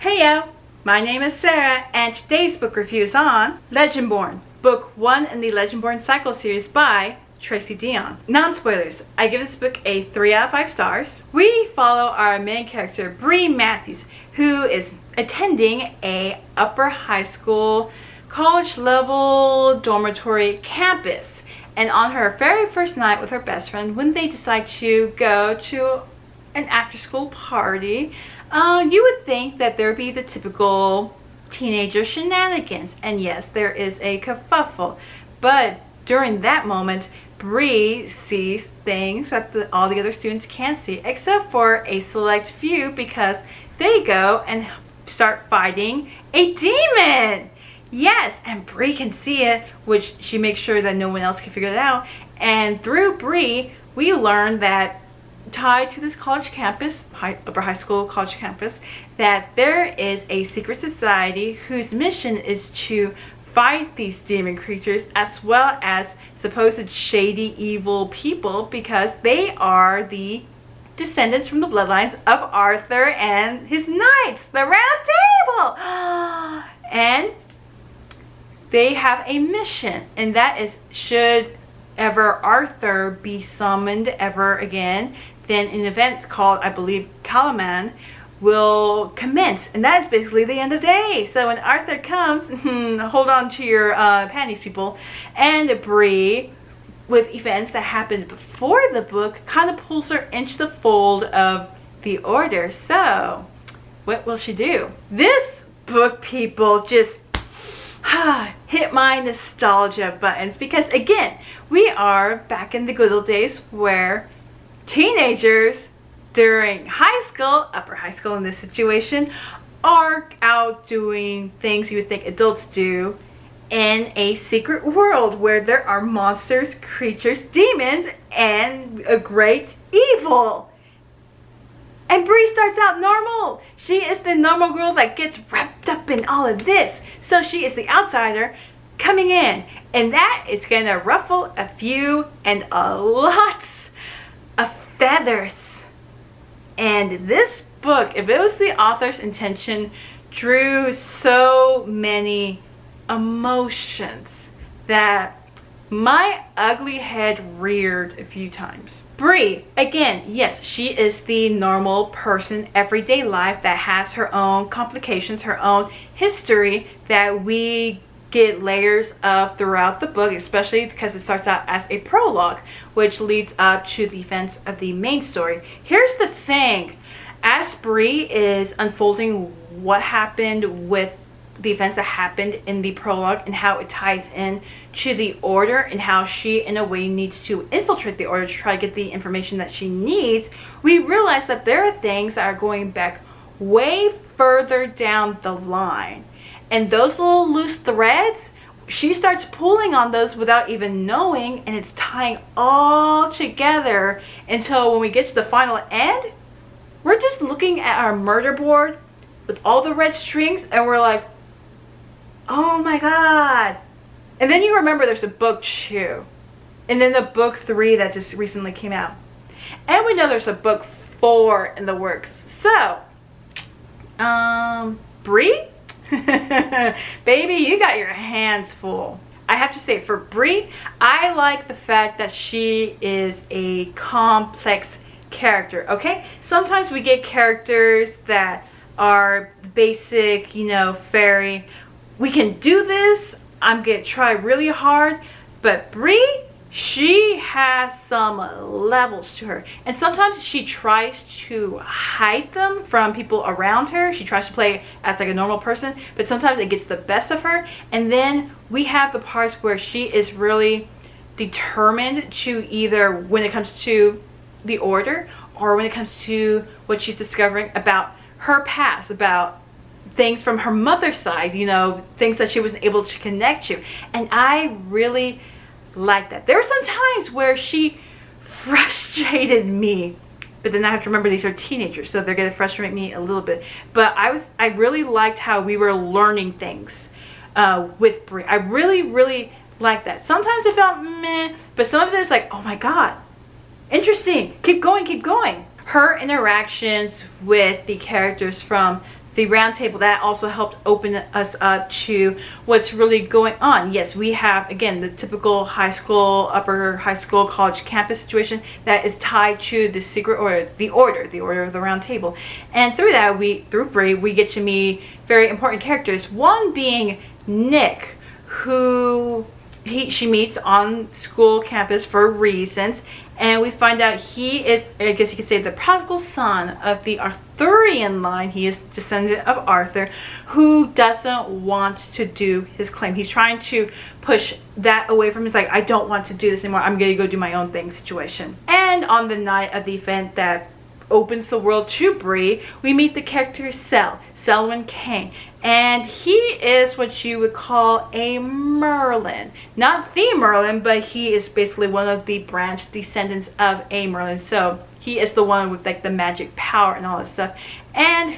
Heyo, my name is Sarah, and today's book review is on Legendborn, Book 1 in the Legendborn Cycle series by Tracy Deonn. Non-spoilers, I give this book a 3 out of 5 stars. We follow our main character, Bree Matthews, who is attending a upper high school, college-level dormitory campus. And on her very first night with her best friend, when they decide to go to an after-school party, you would think that there would be the typical teenager shenanigans. And yes, there is a kerfuffle. But during that moment, Bree sees things that all the other students can't see, except for a select few, because they go and start fighting a demon. Yes, and Bree can see it, which she makes sure that no one else can figure it out. And through Bree, we learn that tied to this college campus, upper high school college campus, that there is a secret society whose mission is to fight these demon creatures as well as supposed shady evil people, because they are the descendants from the bloodlines of Arthur and his knights, the Round Table. And they have a mission, and that is, should ever Arthur be summoned ever again, then an event called, I believe, Calaman will commence, and that is basically the end of the day. So when Arthur comes, hold on to your panties, people. And Bree, with events that happened before the book, kind of pulls her into the fold of the Order. So what will she do? This book, people, just hit my nostalgia buttons, because again, we are back in the good old days where teenagers during high school, upper high school in this situation, are out doing things you would think adults do in a secret world where there are monsters, creatures, demons, and a great evil. And Bree starts out normal. She is the normal girl that gets wrapped up in all of this. So she is the outsider coming in. And that is going to ruffle a few and a lot of feathers. And this book, if it was the author's intention, drew so many emotions that my ugly head reared a few times. Bree, again, yes, she is the normal person, everyday life that has her own complications, her own history that we get layers of throughout the book, especially because it starts out as a prologue, which leads up to the events of the main story. Here's the thing. As Bree is unfolding what happened with the events that happened in the prologue and how it ties in to the Order and how she in a way needs to infiltrate the Order to try to get the information that she needs, we realize that there are things that are going back way further down the line. And those little loose threads, she starts pulling on those without even knowing, and it's tying all together until when we get to the final end, we're just looking at our murder board with all the red strings and we're like, oh my god. And then you remember there's a book 2, and then the book 3 that just recently came out, and we know there's a book 4 in the works. So Bree, baby, you got your hands full. I have to say, for Bree, I like the fact that she is a complex character. Okay, sometimes we get characters that are basic, you know, fairy, we can do this, I'm gonna try really hard. But Bree, she has some levels to her, and sometimes she tries to hide them from people around her. She tries to play as like a normal person, but sometimes it gets the best of her. And then we have the parts where she is really determined to, either when it comes to the Order or when it comes to what she's discovering about her past, about things from her mother's side, you know, things that she wasn't able to connect to. And I really like that. There were some times where she frustrated me, but then I have to remember these are teenagers, so they're gonna frustrate me a little bit. But I really liked how we were learning things with Bree. I really liked that. Sometimes it felt meh, but some of it is like, oh my god, interesting, keep going. Her interactions with the characters from the round table, that also helped open us up to what's really going on. Yes, we have, again, the typical high school, upper high school, college campus situation that is tied to the secret order, the order of the round table. And through that, through Bree, we get to meet very important characters. One being Nick, who she meets on school campus for reasons, and we find out he is, I guess you could say, the prodigal son of the Arthurian line. He is descendant of Arthur, who doesn't want to do his claim. He's trying to push that away from him. He's like, I don't want to do this anymore. I'm gonna go do my own thing situation. And on the night of the event that opens the world to Bree, we meet the character Selwyn Kane, and he is what you would call a Merlin. Not the Merlin, but he is basically one of the branch descendants of a Merlin. So he is the one with like the magic power and all that stuff. And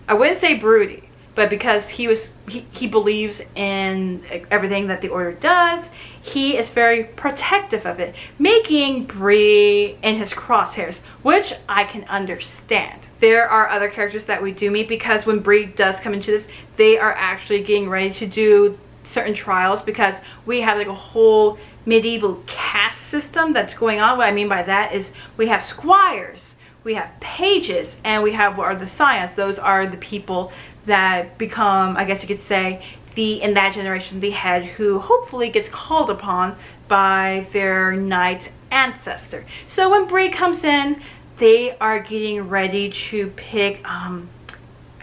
I wouldn't say broody, but because he believes in everything that the order does, he is very protective of it, making Bree in his crosshairs, which I can understand. There are other characters that we do meet, because when Bree does come into this, they are actually getting ready to do certain trials, because we have like a whole medieval caste system that's going on. What I mean by that is we have squires, we have pages, and we have what are the scions. Those are the people that become, I guess you could say, in that generation, the head who hopefully gets called upon by their knight ancestor. So when Bree comes in, they are getting ready to pick, I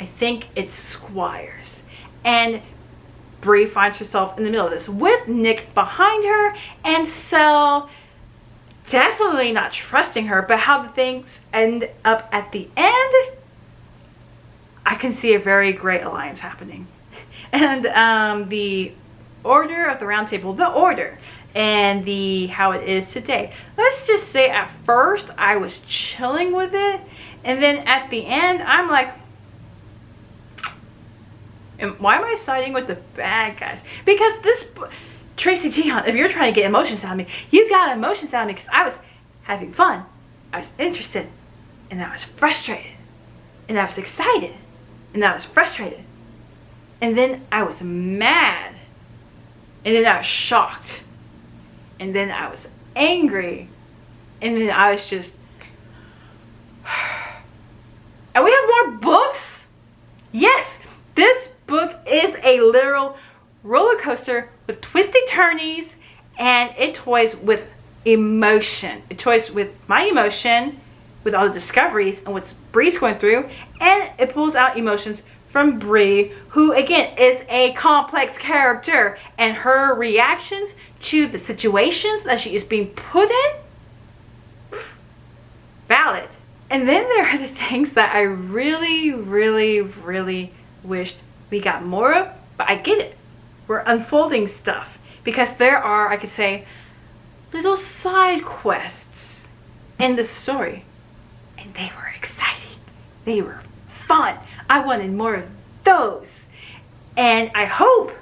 think it's squires. And Bree finds herself in the middle of this with Nick behind her, and Sel definitely not trusting her. But how the things end up at the end, I can see a very great alliance happening. And the order of the round table, the order, and how it is today. Let's just say at first I was chilling with it, and then at the end I'm like, why am I siding with the bad guys? Because this Tracy Dion, if you're trying to get emotions out of me, you got emotions out of me, because I was having fun, I was interested, and I was frustrated, and I was excited, and I was frustrated, and then I was mad, and then I was shocked, and then I was angry, and then I was just, and we have more books? Yes, this book is a literal roller coaster with twisty turnies, and it toys with emotion. It toys with my emotion, with all the discoveries and what Bree's going through, and it pulls out emotions from Bree, who again is a complex character, and her reactions to the situations that she is being put in, valid. And then there are the things that I really, really, really wished we got more of, but I get it. We're unfolding stuff, because there are, I could say, little side quests in the story, and they were exciting. They were fun. I wanted more of those, and I hope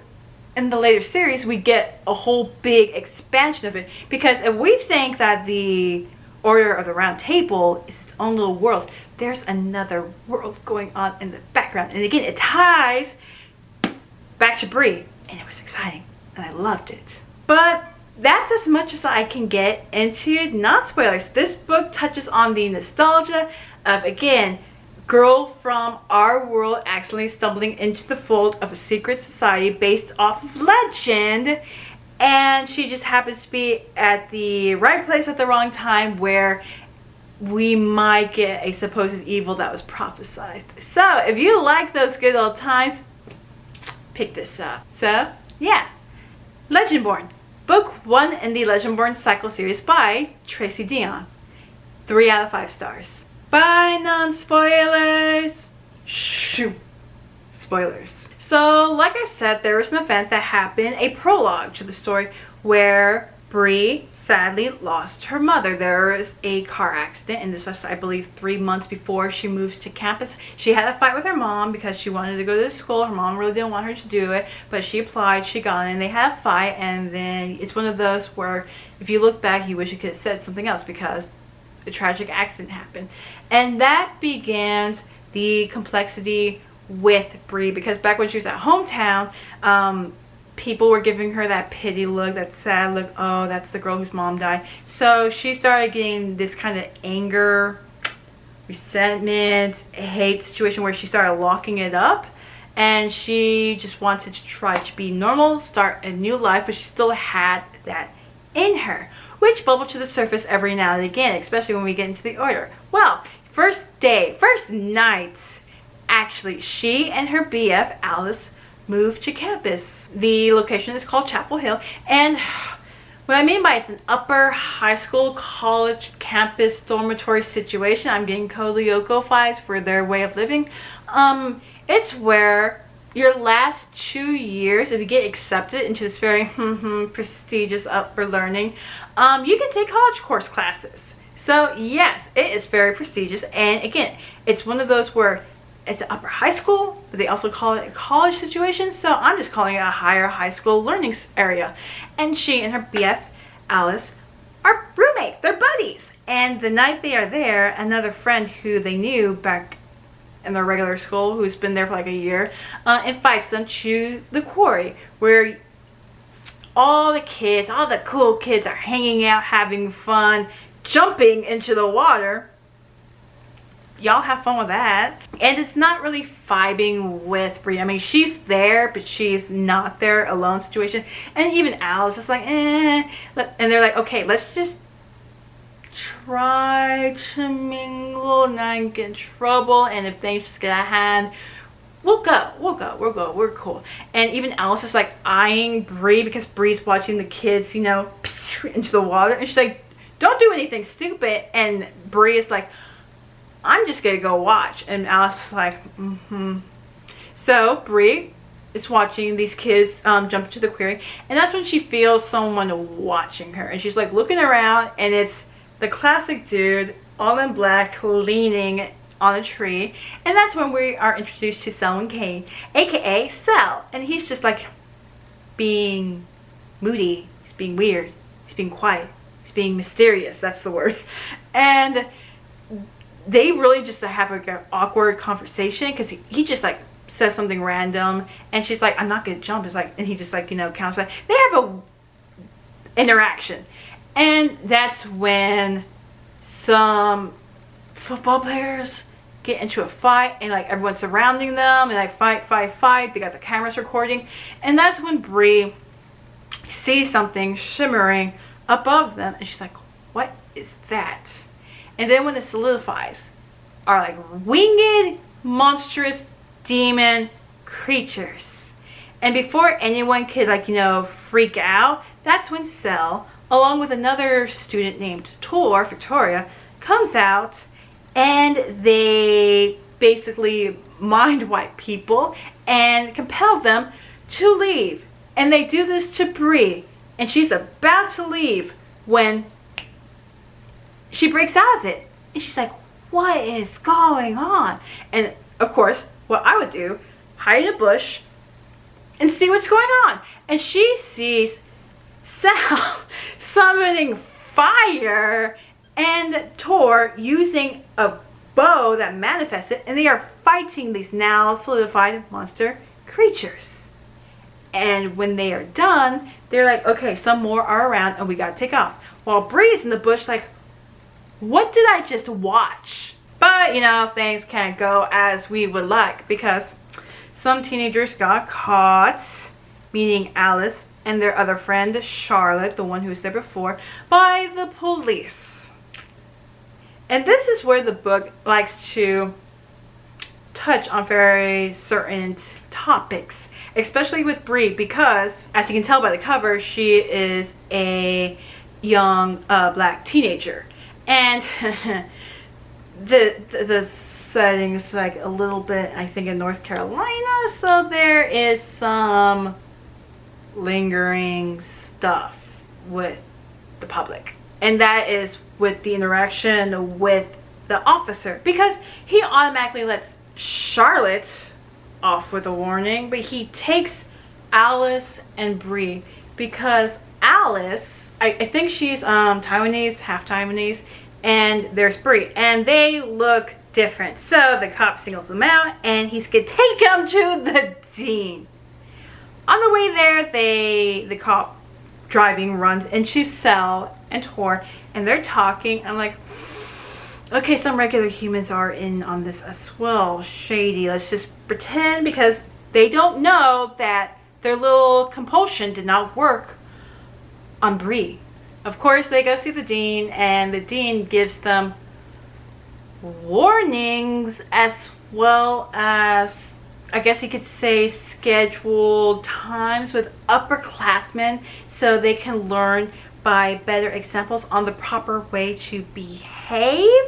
in the later series we get a whole big expansion of it, because if we think that the Order of the Round Table is its own little world, there's another world going on in the background, and again it ties back to Bree, and it was exciting and I loved it. But that's as much as I can get into non-spoilers. This book touches on the nostalgia of, again, girl from our world accidentally stumbling into the fold of a secret society based off of legend, and she just happens to be at the right place at the wrong time, where we might get a supposed evil that was prophesized. So if you like those good old times, pick this up. So yeah, Legendborn, book 1 in the Legendborn cycle series by Tracy Dion. 3 out of 5 stars. Bye, non-spoilers. Shoo. Spoilers. So, like I said, there was an event that happened, a prologue to the story, where Bree sadly lost her mother. There was a car accident, and this was, I believe, 3 months before she moves to campus. She had a fight with her mom because she wanted to go to school. Her mom really didn't want her to do it, but she applied, she got in, and they had a fight, and then it's one of those where if you look back, you wish you could have said something else, because a tragic accident happened. And that begins the complexity with Bree, because back when she was at hometown, people were giving her that pity look, that sad look, oh, that's the girl whose mom died. So she started getting this kind of anger, resentment, hate situation where she started locking it up, and she just wanted to try to be normal, start a new life, but she still had that in her, which bubbled to the surface every now and again, especially when we get into the order. Well, first night, actually, she and her BF, Alice, moved to campus. The location is called Chapel Hill, and what I mean by it's an upper high school, college, campus, dormitory situation. I'm getting Code Lyoko vibes for their way of living. It's where your last 2 years, if you get accepted into this very prestigious upper learning, you can take college course classes. So yes, it is very prestigious, and again, it's one of those where it's an upper high school, but they also call it a college situation, so I'm just calling it a higher high school learning area. And she and her BF, Alice, are roommates, they're buddies. And the night they are there, another friend who they knew back in their regular school, who's been there for like a year, invites them to the quarry, where all the kids, all the cool kids are hanging out, having fun, jumping into the water. Y'all have fun with that. And it's not really vibing with Bree. I mean, she's there, but she's not there, alone situation. And even Alice is like, eh. And they're like, okay, let's just try to mingle, not get in trouble. And if things just get out of hand, we're cool. And even Alice is like eyeing Bree, because Bree's watching the kids, you know, into the water. And she's like, don't do anything stupid. And Bree is like, I'm just gonna go watch. And Alice is like, So Bree is watching these kids jump into the quarry, and that's when she feels someone watching her, and she's like looking around, and it's the classic dude, all in black, leaning on a tree. And that's when we are introduced to Selwyn Kane, aka Sel, and he's just like being moody, he's being weird, he's being quiet, he's being mysterious, that's the word. And they really just have like an awkward conversation, because he just like says something random, and she's like, I'm not gonna jump. It's like, and he just like, you know, counts like they have a interaction. And that's when some football players get into a fight, and like everyone's surrounding them, and like fight. They got the cameras recording, and that's when Bree sees something shimmering above them, and she's like, what is that? And then when it solidifies, are like winged, monstrous demon creatures. And before anyone could like, you know, freak out, that's when Sel, along with another student named Victoria, comes out, and they basically mind wipe people and compel them to leave. And they do this to Bree, and she's about to leave when she breaks out of it, and she's like, what is going on? And of course, what I would do, hide in a bush and see what's going on. And she sees Sel summoning fire and Tor using a bow that manifested, and they are fighting these now solidified monster creatures. And when they are done, they're like, okay, some more are around and we gotta take off. While Bree is in the bush like, what did I just watch? But you know, things can't go as we would like, because some teenagers got caught, meaning Alice and their other friend Charlotte, the one who was there before, by the police. And this is where the book likes to touch on very certain topics, especially with Bree, because as you can tell by the cover, she is a young black teenager. And the setting is like a little bit, I think, in North Carolina, so there is some lingering stuff with the public. And that is with the interaction with the officer, because he automatically lets Charlotte off with a warning, but he takes Alice and Bree, because Alice, I think she's Taiwanese, half Taiwanese, and there's Bree, and they look different. So the cop singles them out and he's gonna take them to the dean. On the way there, the cop driving runs into Cell and Tor, and they're talking. I'm like, okay, some regular humans are in on this as well. Shady. Let's just pretend, because they don't know that their little compulsion did not work on Bree. Of course, they go see the dean, and the dean gives them warnings as well as, I guess you could say, scheduled times with upperclassmen so they can learn by better examples on the proper way to behave.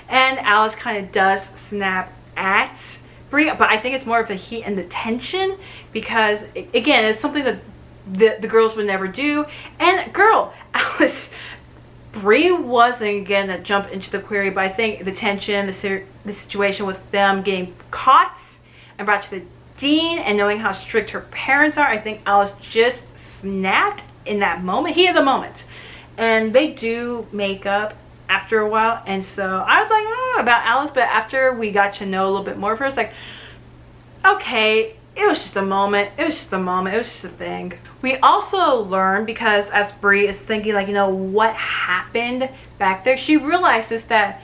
And Alice kind of does snap at Bree, but I think it's more of the heat and the tension, because again, it's something that the girls would never do. And girl, Alice, Bree wasn't gonna jump into the query, but I think the tension, the situation with them getting caught and brought to the dean and knowing how strict her parents are, I think Alice just snapped in that moment, heat of the moment. And they do make up after a while, and so I was like, oh, about Alice, but after we got to know a little bit more of her, it's like, okay, it was just a moment, it was just a moment, it was just a thing. We also learn, because as Bree is thinking, like, you know, what happened back there, she realizes that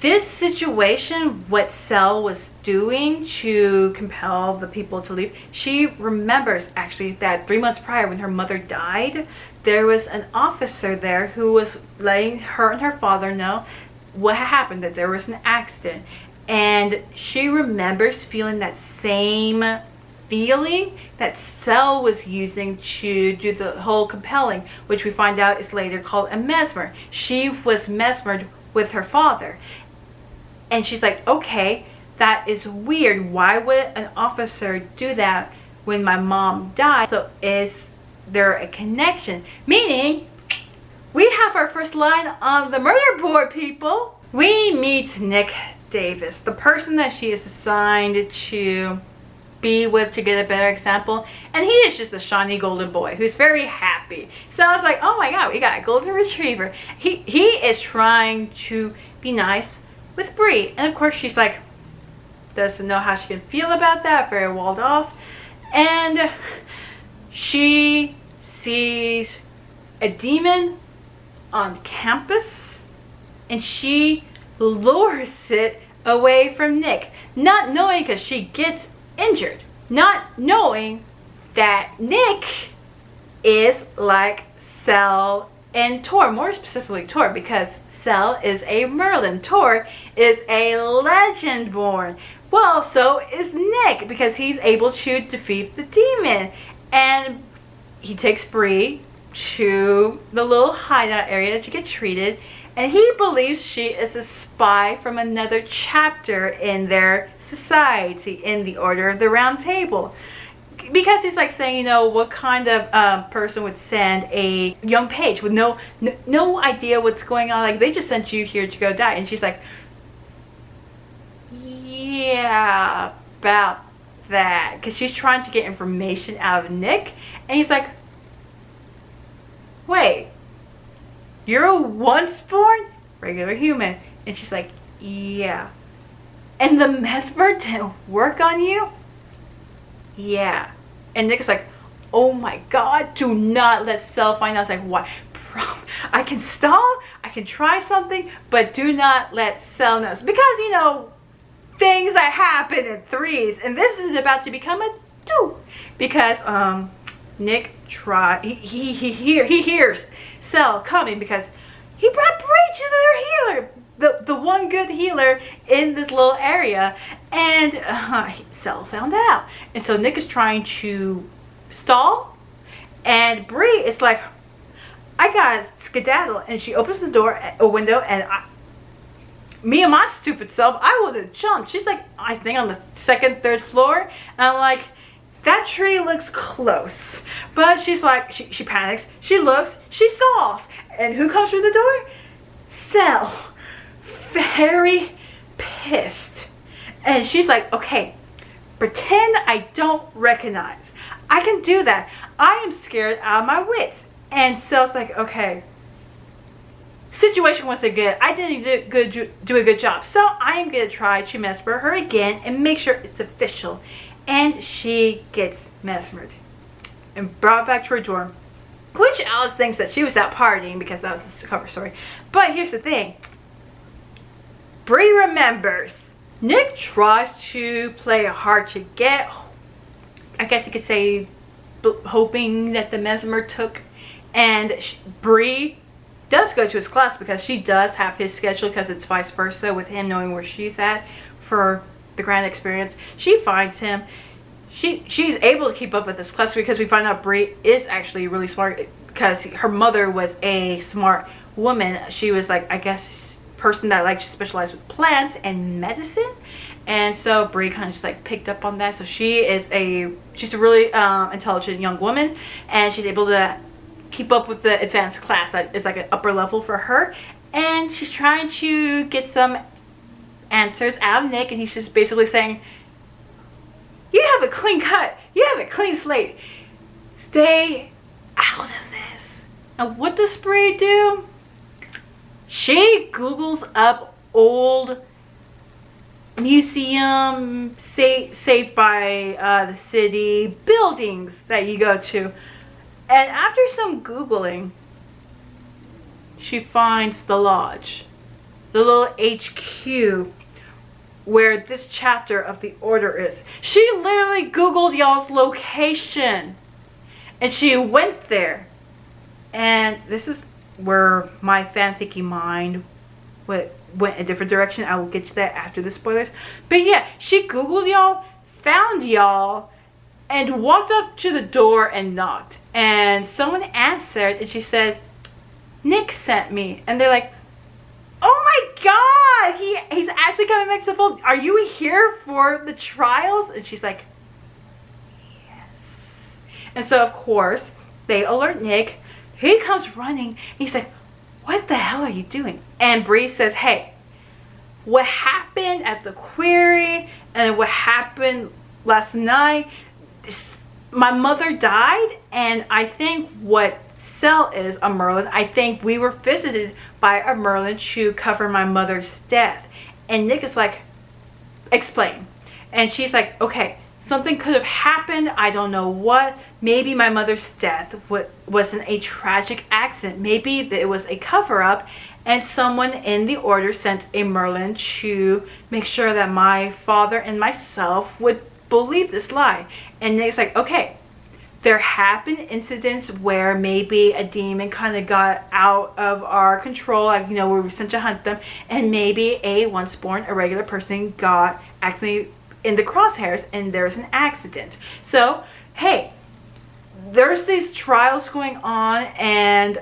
this situation, what Cell was doing to compel the people to leave, she remembers actually that 3 months prior, when her mother died, there was an officer there who was letting her and her father know what had happened, that there was an accident. And she remembers feeling that same feeling that Cell was using to do the whole compelling, which we find out is later called a mesmer. She was mesmered with her father. And she's like, okay, that is weird. Why would an officer do that when my mom died? So is there a connection? Meaning, we have our first line on the murder board, people. We meet Nick Davis, the person that she is assigned to be with to get a better example, and he is just a shiny golden boy who's very happy. So I was like, oh my god, we got a golden retriever. He is trying to be nice with Bree, and of course she's like, doesn't know how she can feel about that, very walled off. And she sees a demon on campus and she lures it away from Nick, not knowing, because she gets injured, not knowing that Nick is like Cell and Tor, more specifically Tor, because Cell is a Merlin, Tor is a Legendborn. Well, so is Nick, because he's able to defeat the demon. And he takes Bree to the little hideout area to get treated, and he believes she is a spy from another chapter in their society, in the Order of the Round Table. Because he's like saying, you know, what kind of person would send a young page with no idea what's going on? Like, they just sent you here to go die. And she's like, yeah, about that. Because she's trying to get information out of Nick. And he's like, wait, you're a once-born regular human? And she's like, yeah. And the mesmer didn't work on you? Yeah. And Nick is like, oh my god, do not let Cell find out. I was like, what? I can stall, I can try something, but do not let Cell know. Because, you know, things that happen in threes, and this is about to become a two. Because Nick he hears Cell coming, because he brought Bree to their healer, the one good healer in this little area, and Cell found out. And so Nick is trying to stall, and Bree is like, I gotta skedaddle. And she opens the door, a window, and me and my stupid self, I would have jumped. She's like, I think on the second, third floor, and I'm like, that tree looks close. But she's like, she panics, she looks, she stalls, and who comes through the door? Cell. Very pissed. And she's like, okay, pretend I don't recognize. I can do that. I am scared out of my wits. And Cell's like, okay, situation wasn't good. I didn't do a good job. So I am going to try to mesmer her again and make sure it's official. And she gets mesmered and brought back to her dorm. Which Alice thinks that she was out partying because that was the cover story. But here's the thing. Bree remembers. Nick tries to play hard to get. I guess you could say hoping that the mesmer took. And Bree does go to his class because she does have his schedule, because it's vice versa with him knowing where she's at for the grand experience. She finds him. She's able to keep up with this class because we find out Bree is actually really smart, because her mother was a smart woman. She was like, I guess, person that liked to specialize with plants and medicine. And so Bree kind of just like picked up on that. So she's a really intelligent young woman, and she's able to keep up with the advanced class that is like an upper level for her. And she's trying to get some answers out of Nick, and he's just basically saying, you have a clean cut, you have a clean slate, stay out of this. And what does Bree do? She Googles up old museum saved by the city buildings that you go to. And after some Googling, she finds the lodge, the little HQ where this chapter of the order is. She literally Googled y'all's location, and she went there. And this is where my fanficky mind went a different direction. I will get to that after the spoilers. But yeah, she Googled y'all, found y'all, and walked up to the door and knocked. And someone answered, and she said, Nick sent me. And they're like, oh my god, he's actually coming back to the fold. Are you here for the trials? And she's like, yes. And so of course they alert Nick. He comes running, and he's like, what the hell are you doing? And Bree says, hey, what happened at the query and what happened last night, my mother died, and I think what Cell is a Merlin. I think we were visited by a Merlin to cover my mother's death. And Nick is like, explain. And she's like, okay, something could have happened. I don't know what. Maybe my mother's death wasn't a tragic accident. Maybe it was a cover-up, and someone in the order sent a Merlin to make sure that my father and myself would believe this lie. And Nick's like, okay, there have been incidents where maybe a demon kind of got out of our control, like, you know, where we sent to hunt them, and maybe a once born, a regular person got accidentally in the crosshairs and there's an accident. So, hey, there's these trials going on, and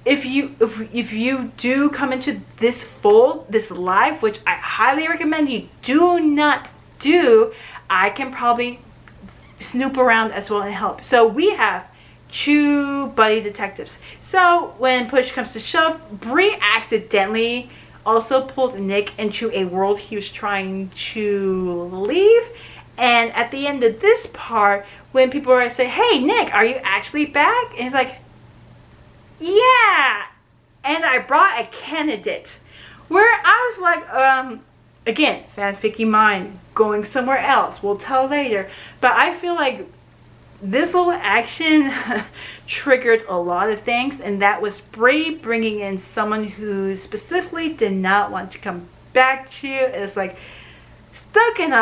if you do come into this fold, this life, which I highly recommend you do not do, I can probably snoop around as well and help. So we have two buddy detectives. So when push comes to shove, Bree accidentally also pulled Nick into a world he was trying to leave. And at the end of this part, when people are say, hey Nick, are you actually back? And he's like, yeah, and I brought a candidate. Where I was like, again, fanficky mind, going somewhere else, we'll tell later. But I feel like this little action triggered a lot of things, and that was Bree bringing in someone who specifically did not want to come back to you. It's like stuck in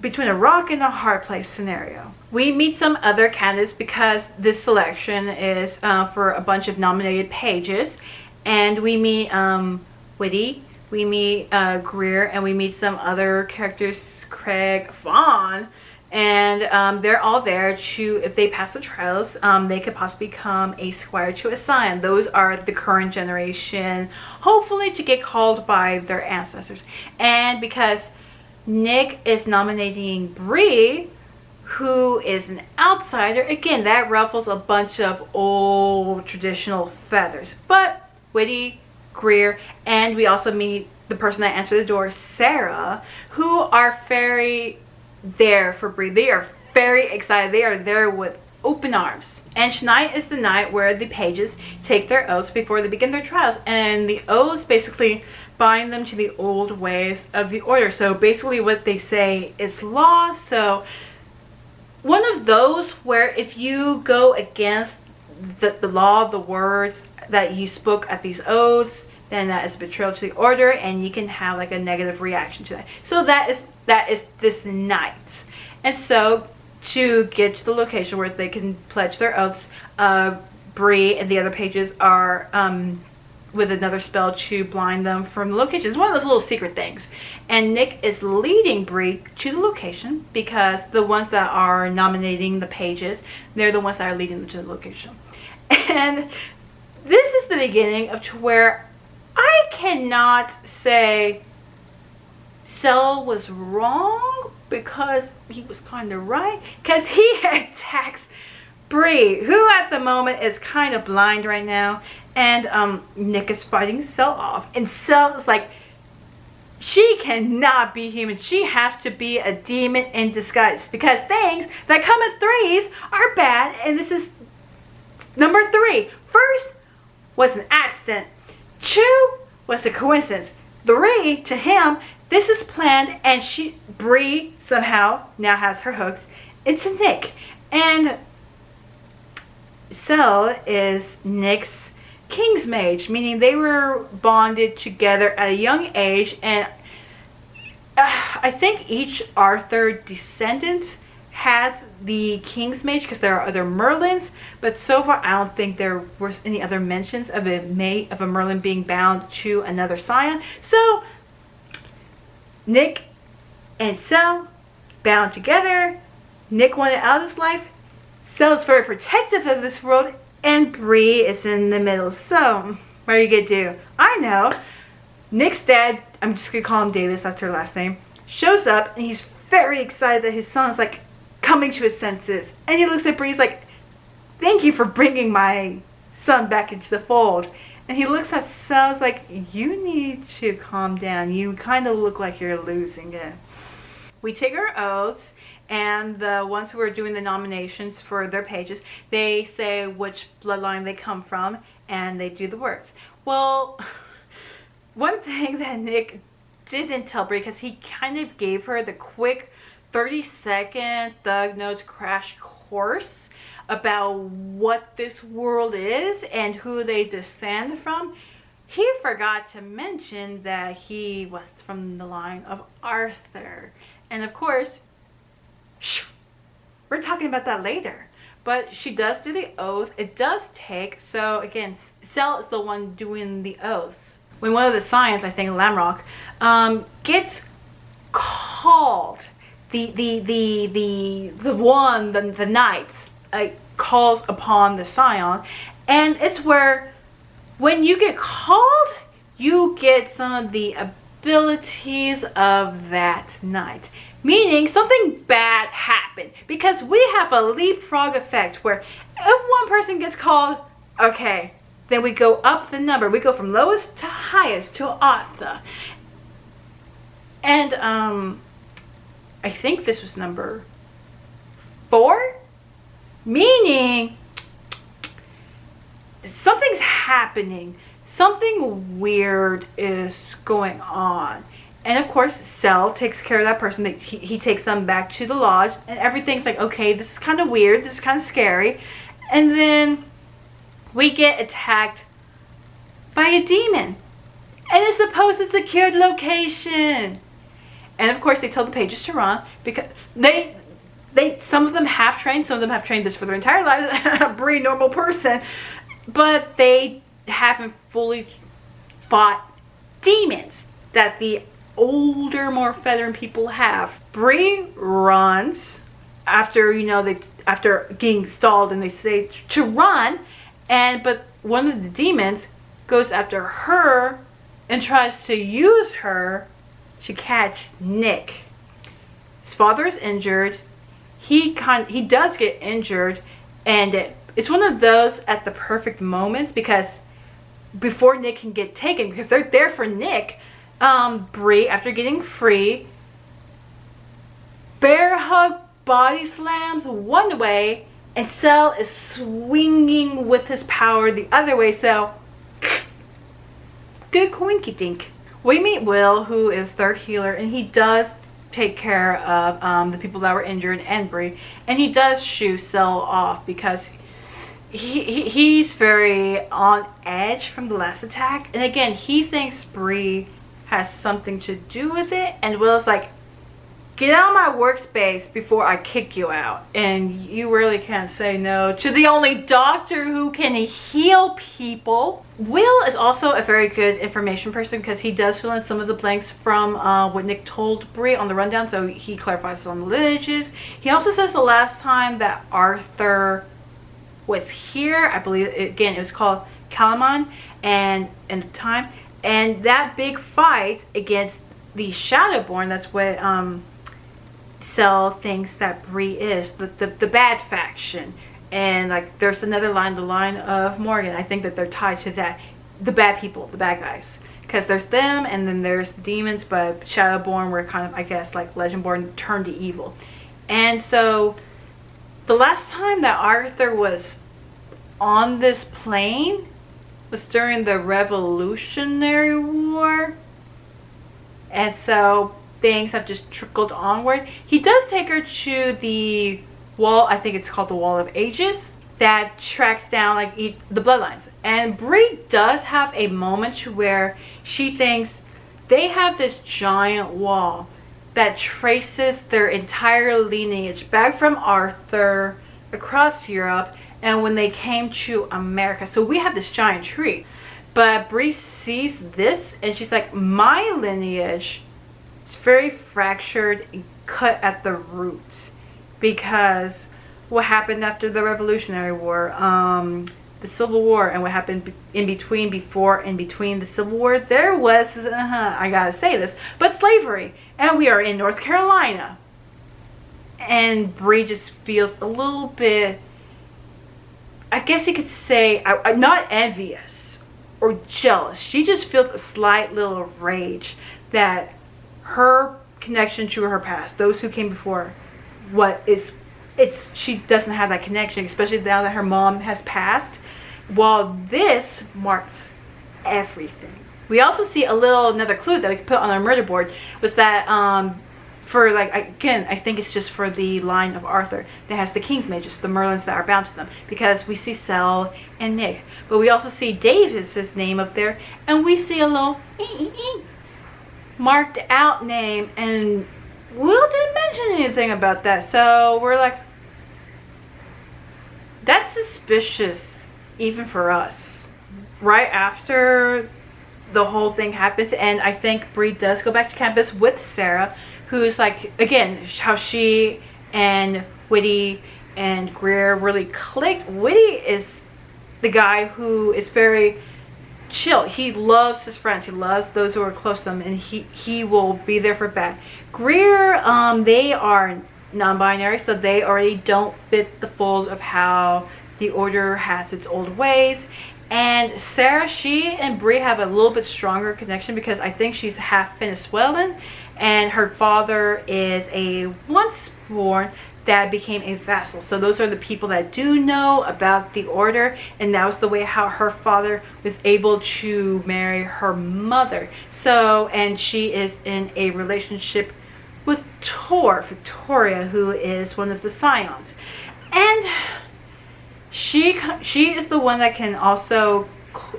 between a rock and a hard place scenario. We meet some other candidates because this selection is for a bunch of nominated pages, and we meet Whitty, we meet Greer, and we meet some other characters, Craig, Vaughn, and they're all there to, if they pass the trials, they could possibly become a squire to a scion. Those are the current generation, hopefully to get called by their ancestors. And because Nick is nominating Bree, who is an outsider, again, that ruffles a bunch of old traditional feathers. But Whitty, Greer, and we also meet the person that answered the door, Sarah, who are very there for Bree. They are very excited. They are there with open arms. And tonight is the night where the pages take their oaths before they begin their trials. And the oaths basically bind them to the old ways of the order. So basically what they say is law. So one of those where if you go against the law, the words that you spoke at these oaths, then that is betrayal to the order, and you can have like a negative reaction to that. So that is this night. And so to get to the location where they can pledge their oaths, Bree and the other pages are with another spell to blind them from the location. It's one of those little secret things. And Nick is leading Bree to the location because the ones that are nominating the pages, they're the ones that are leading them to the location. And this is the beginning of to where I cannot say Cell was wrong because he was kind of right, because he attacks Bree, who at the moment is kind of blind right now, and Nick is fighting Cell off, and Cell is like, she cannot be human, she has to be a demon in disguise, because things that come in threes are bad, and this is number 3. First was an accident, 2 was a coincidence, 3 to him this is planned, and Bree somehow now has her hooks into Nick. And Cell is Nick's King's Mage, meaning they were bonded together at a young age, and I think each Arthur descendant had the King's Mage because there are other Merlins, but so far I don't think there was any other mentions of a Merlin being bound to another scion. So Nick and Cell bound together. Nick wanted out of this life. Cell is very protective of this world, and Bree is in the middle. So what are you gonna do? I know. Nick's dad, I'm just gonna call him Davis, that's her last name, shows up, and he's very excited that his son is like coming to his senses. And he looks at Bree's like, thank you for bringing my son back into the fold. And he looks at Cell's like, you need to calm down. You kind of look like you're losing it. We take our oaths, and the ones who are doing the nominations for their pages, they say which bloodline they come from, and they do the words. Well, one thing that Nick didn't tell Bree, because he kind of gave her the quick 30-second Thug Notes crash course about what this world is and who they descend from, he forgot to mention that he was from the line of Arthur. And of course, we're talking about that later. But she does do the oath. It does take, so again, Cell is the one doing the oaths. When one of the scions, I think Lamrock, gets called, the knight calls upon the scion, and it's where when you get called, you get some of the abilities of that knight. Meaning something bad happened, because we have a leapfrog effect where if one person gets called, okay, then we go up the number. We go from lowest to highest to Arthur. And I think this was number 4, meaning something's happening. Something weird is going on. And of course, Cell takes care of that person. He takes them back to the lodge, and everything's like, okay, this is kind of weird. This is kind of scary. And then we get attacked by a demon. And it's supposed to secure the location. And of course, they tell the pages to run, because some of them have trained, some of them have trained this for their entire lives, a Bree normal person, but they haven't fully fought demons that the older, more veteran people have. Bree runs after, after getting stalled, and they say to run, but one of the demons goes after her and tries to use her to catch Nick. His father is injured. He does get injured, and it's one of those at the perfect moments, because before Nick can get taken, because they're there for Nick, Bree, after getting free, bear hug body slams one way, and Cell is swinging with his power the other way, so good coinky dink. We meet Will, who is their healer, and he does take care of the people that were injured and Bree, and he does shoo Cell off because he's very on edge from the last attack, and again he thinks Bree has something to do with it, and Will's like, get out of my workspace before I kick you out. And you really can't say no to the only doctor who can heal people. Will is also a very good information person because he does fill in some of the blanks from what Nick told Bree on the rundown, so he clarifies on the lineages. He also says the last time that Arthur was here, I believe, again, it was called Calamon, and in the time, and that big fight against the Shadowborn, that's what Cell thinks that Bree is, the bad faction. And like there's another line, the line of Morgan, I think that they're tied to that, the bad people, the bad guys, because there's them and then there's demons, but Shadowborn were kind of, I guess, like Legendborn turned to evil. And so the last time that Arthur was on this plane was during the Revolutionary War, and so things have just trickled onward. He does take her to the wall, I think it's called the Wall of Ages, that tracks down like the bloodlines. And Bree does have a moment where she thinks they have this giant wall that traces their entire lineage back from Arthur across Europe and when they came to America. So we have this giant tree. But Bree sees this and she's like, my lineage, it's very fractured and cut at the roots, because what happened after the Revolutionary War, the Civil War, and what happened in between, before and between the Civil War, there was, I gotta say this, but slavery, and we are in North Carolina. And Bree just feels a little bit, I guess you could say, not envious or jealous. She just feels a slight little rage that her connection to her past, those who came before, she doesn't have that connection, especially now that her mom has passed, while this marks everything. We also see another clue that we could put on our murder board, was that for, like, again, I think it's just for the line of Arthur that has the King's Mages, the Merlins that are bound to them, because we see Cell and Nick, but we also see Dave is his name up there, and we see a little marked out name, and Will didn't mention anything about that, so we're like, that's suspicious even for us. Right after the whole thing happens, and I think Bree does go back to campus with Sarah, who's like, again, how she and Whitty and Greer really clicked. Whitty is the guy who is very chill. He loves his friends. He loves those who are close to him, and he will be there for bad. Greer, they are non-binary, so they already don't fit the fold of how the Order has its old ways. And Sarah, she and Bree have a little bit stronger connection because I think she's half Venezuelan, and her father is a once-born that became a vassal. So those are the people that do know about the Order, and that was the way how her father was able to marry her mother. So, and she is in a relationship with Victoria, who is one of the Scions. And she is the one that can also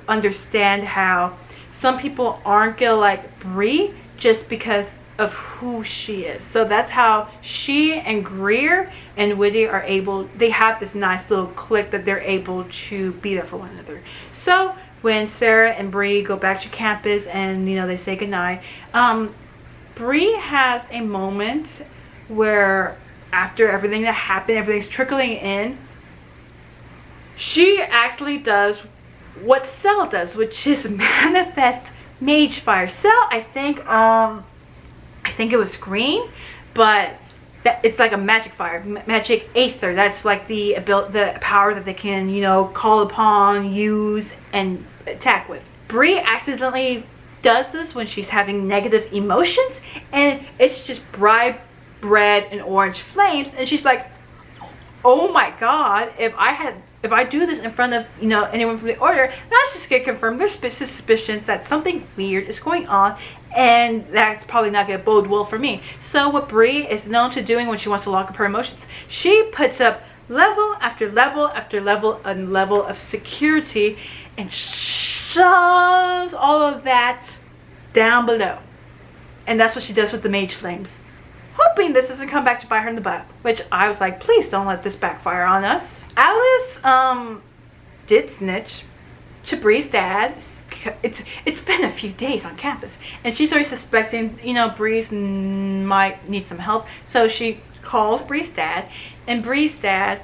understand how some people aren't gonna like Bree just because of who she is. So that's how she and Greer and Whitty are able, they have this nice little clique that they're able to be there for one another. So when Sarah and Bree go back to campus and, you know, they say goodnight, Bree has a moment where after everything that happened, everything's trickling in, she actually does what Cell does, which is manifest mage fire. Cell, I think it was green, but it's like a magic fire, magic aether. That's like the power that they can, you know, call upon, use, and attack with. Bree accidentally does this when she's having negative emotions, and it's just bright red and orange flames, and she's like, oh my god, if I do this in front of, anyone from the order, that's just gonna confirm their suspicions that something weird is going on, and that's probably not gonna bode well for me. So what Bree is known to doing when she wants to lock up her emotions, she puts up level after level after level and level of security and shoves all of that down below. And that's what she does with the mage flames, hoping this doesn't come back to bite her in the butt, which I was like, please don't let this backfire on us. Alice did snitch to Bree's dad. It's been a few days on campus, and she's already suspecting, Bree's might need some help. So she called Bree's dad, and Bree's dad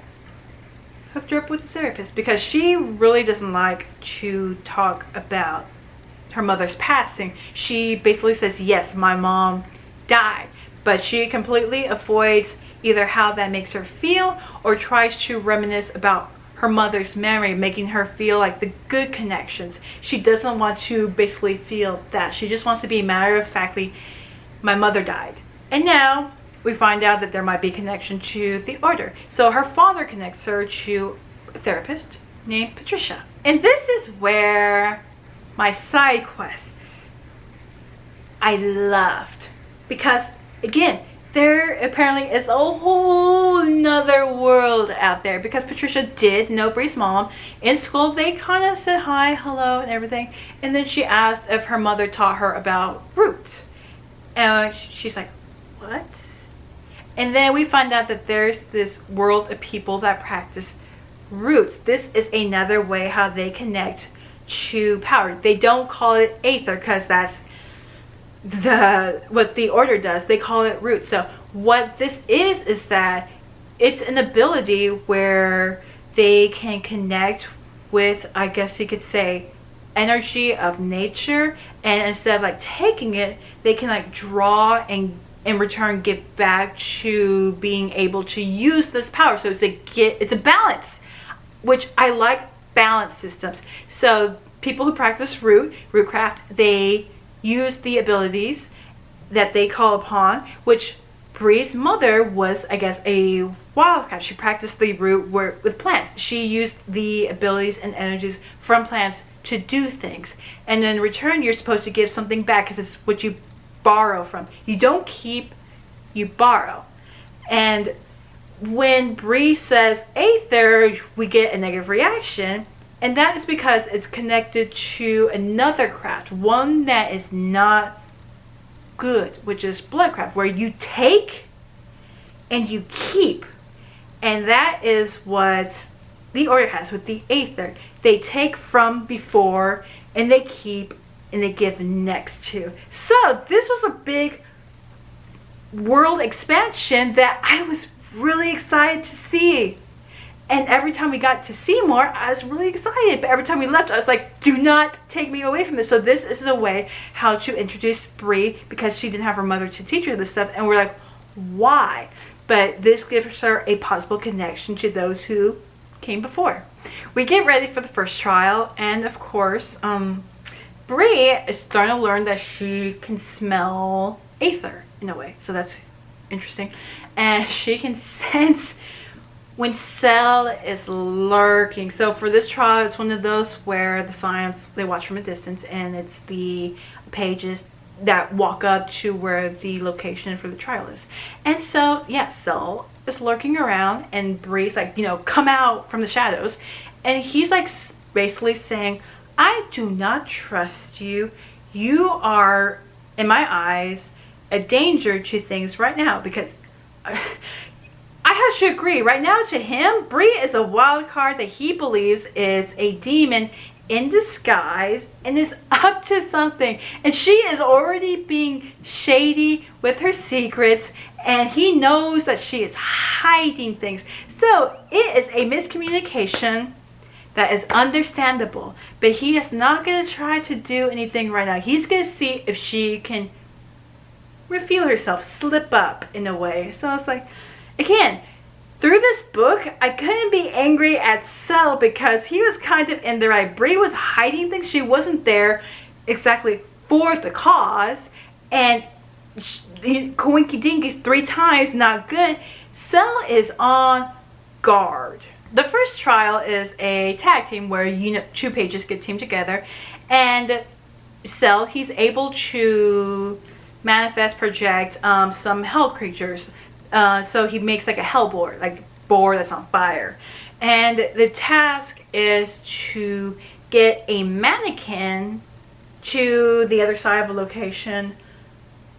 hooked her up with a therapist because she really doesn't like to talk about her mother's passing. She basically says, yes, my mom died, but she completely avoids either how that makes her feel or tries to reminisce about her mother's memory, making her feel like the good connections. She doesn't want to basically feel that. She just wants to be matter-of-factly, my mother died. And now we find out that there might be a connection to the order. So her father connects her to a therapist named Patricia. And this is where my side quests I loved, because again, there apparently is a whole nother world out there, because Patricia did know Bree's mom. In school they kind of said hi, hello and everything, and then she asked if her mother taught her about roots, and she's like, what? And then we find out that there's this world of people that practice roots. This is another way how they connect to power. They don't call it aether because that's what the order does. They call it roots. So what this is that it's an ability where they can connect with, I guess you could say, energy of nature, and instead of like taking it, they can like draw and in return give back to being able to use this power. So it's a balance, which I like balance systems. So people who practice rootcraft, they use the abilities that they call upon, which Bree's mother was, I guess, a wildcat. She practiced the root work with plants. She used the abilities and energies from plants to do things, and in return you're supposed to give something back because it's what you borrow from. You don't keep, you borrow. And when Bree says aether, we get a negative reaction, and that is because it's connected to another craft, one that is not good, which is bloodcraft, where you take and you keep. And that is what the order has with the aether. They take from before and they keep and they give next to. So this was a big world expansion that I was really excited to see. And every time we got to see more, I was really excited. But every time we left, I was like, do not take me away from this. So this is the way how to introduce Bree, because she didn't have her mother to teach her this stuff. And we're like, why? But this gives her a possible connection to those who came before. We get ready for the first trial. And of course, Bree is starting to learn that she can smell aether in a way. So that's interesting. And she can sense when Cell is lurking. So for this trial, it's one of those where the science, they watch from a distance, and it's the pages that walk up to where the location for the trial is. And so, yeah, Cell is lurking around, and Bree's like, come out from the shadows. And he's like basically saying, I do not trust you. You are, in my eyes, a danger to things right now, because I have to agree, right now to him, Bree is a wild card that he believes is a demon in disguise and is up to something. And she is already being shady with her secrets, and he knows that she is hiding things. So it is a miscommunication that is understandable, but he is not going to try to do anything right now. He's going to see if she can reveal herself, slip up in a way. So I was like, again, through this book, I couldn't be angry at Cell because he was kind of in the right. Bree was hiding things. She wasn't there exactly for the cause. And Coinky Dinky's 3 times, not good. Cell is on guard. The first trial is a tag team where two pages get teamed together, and Cell, he's able to manifest, project some hell creatures. So he makes like a hell boar, like boar that's on fire. And the task is to get a mannequin to the other side of a location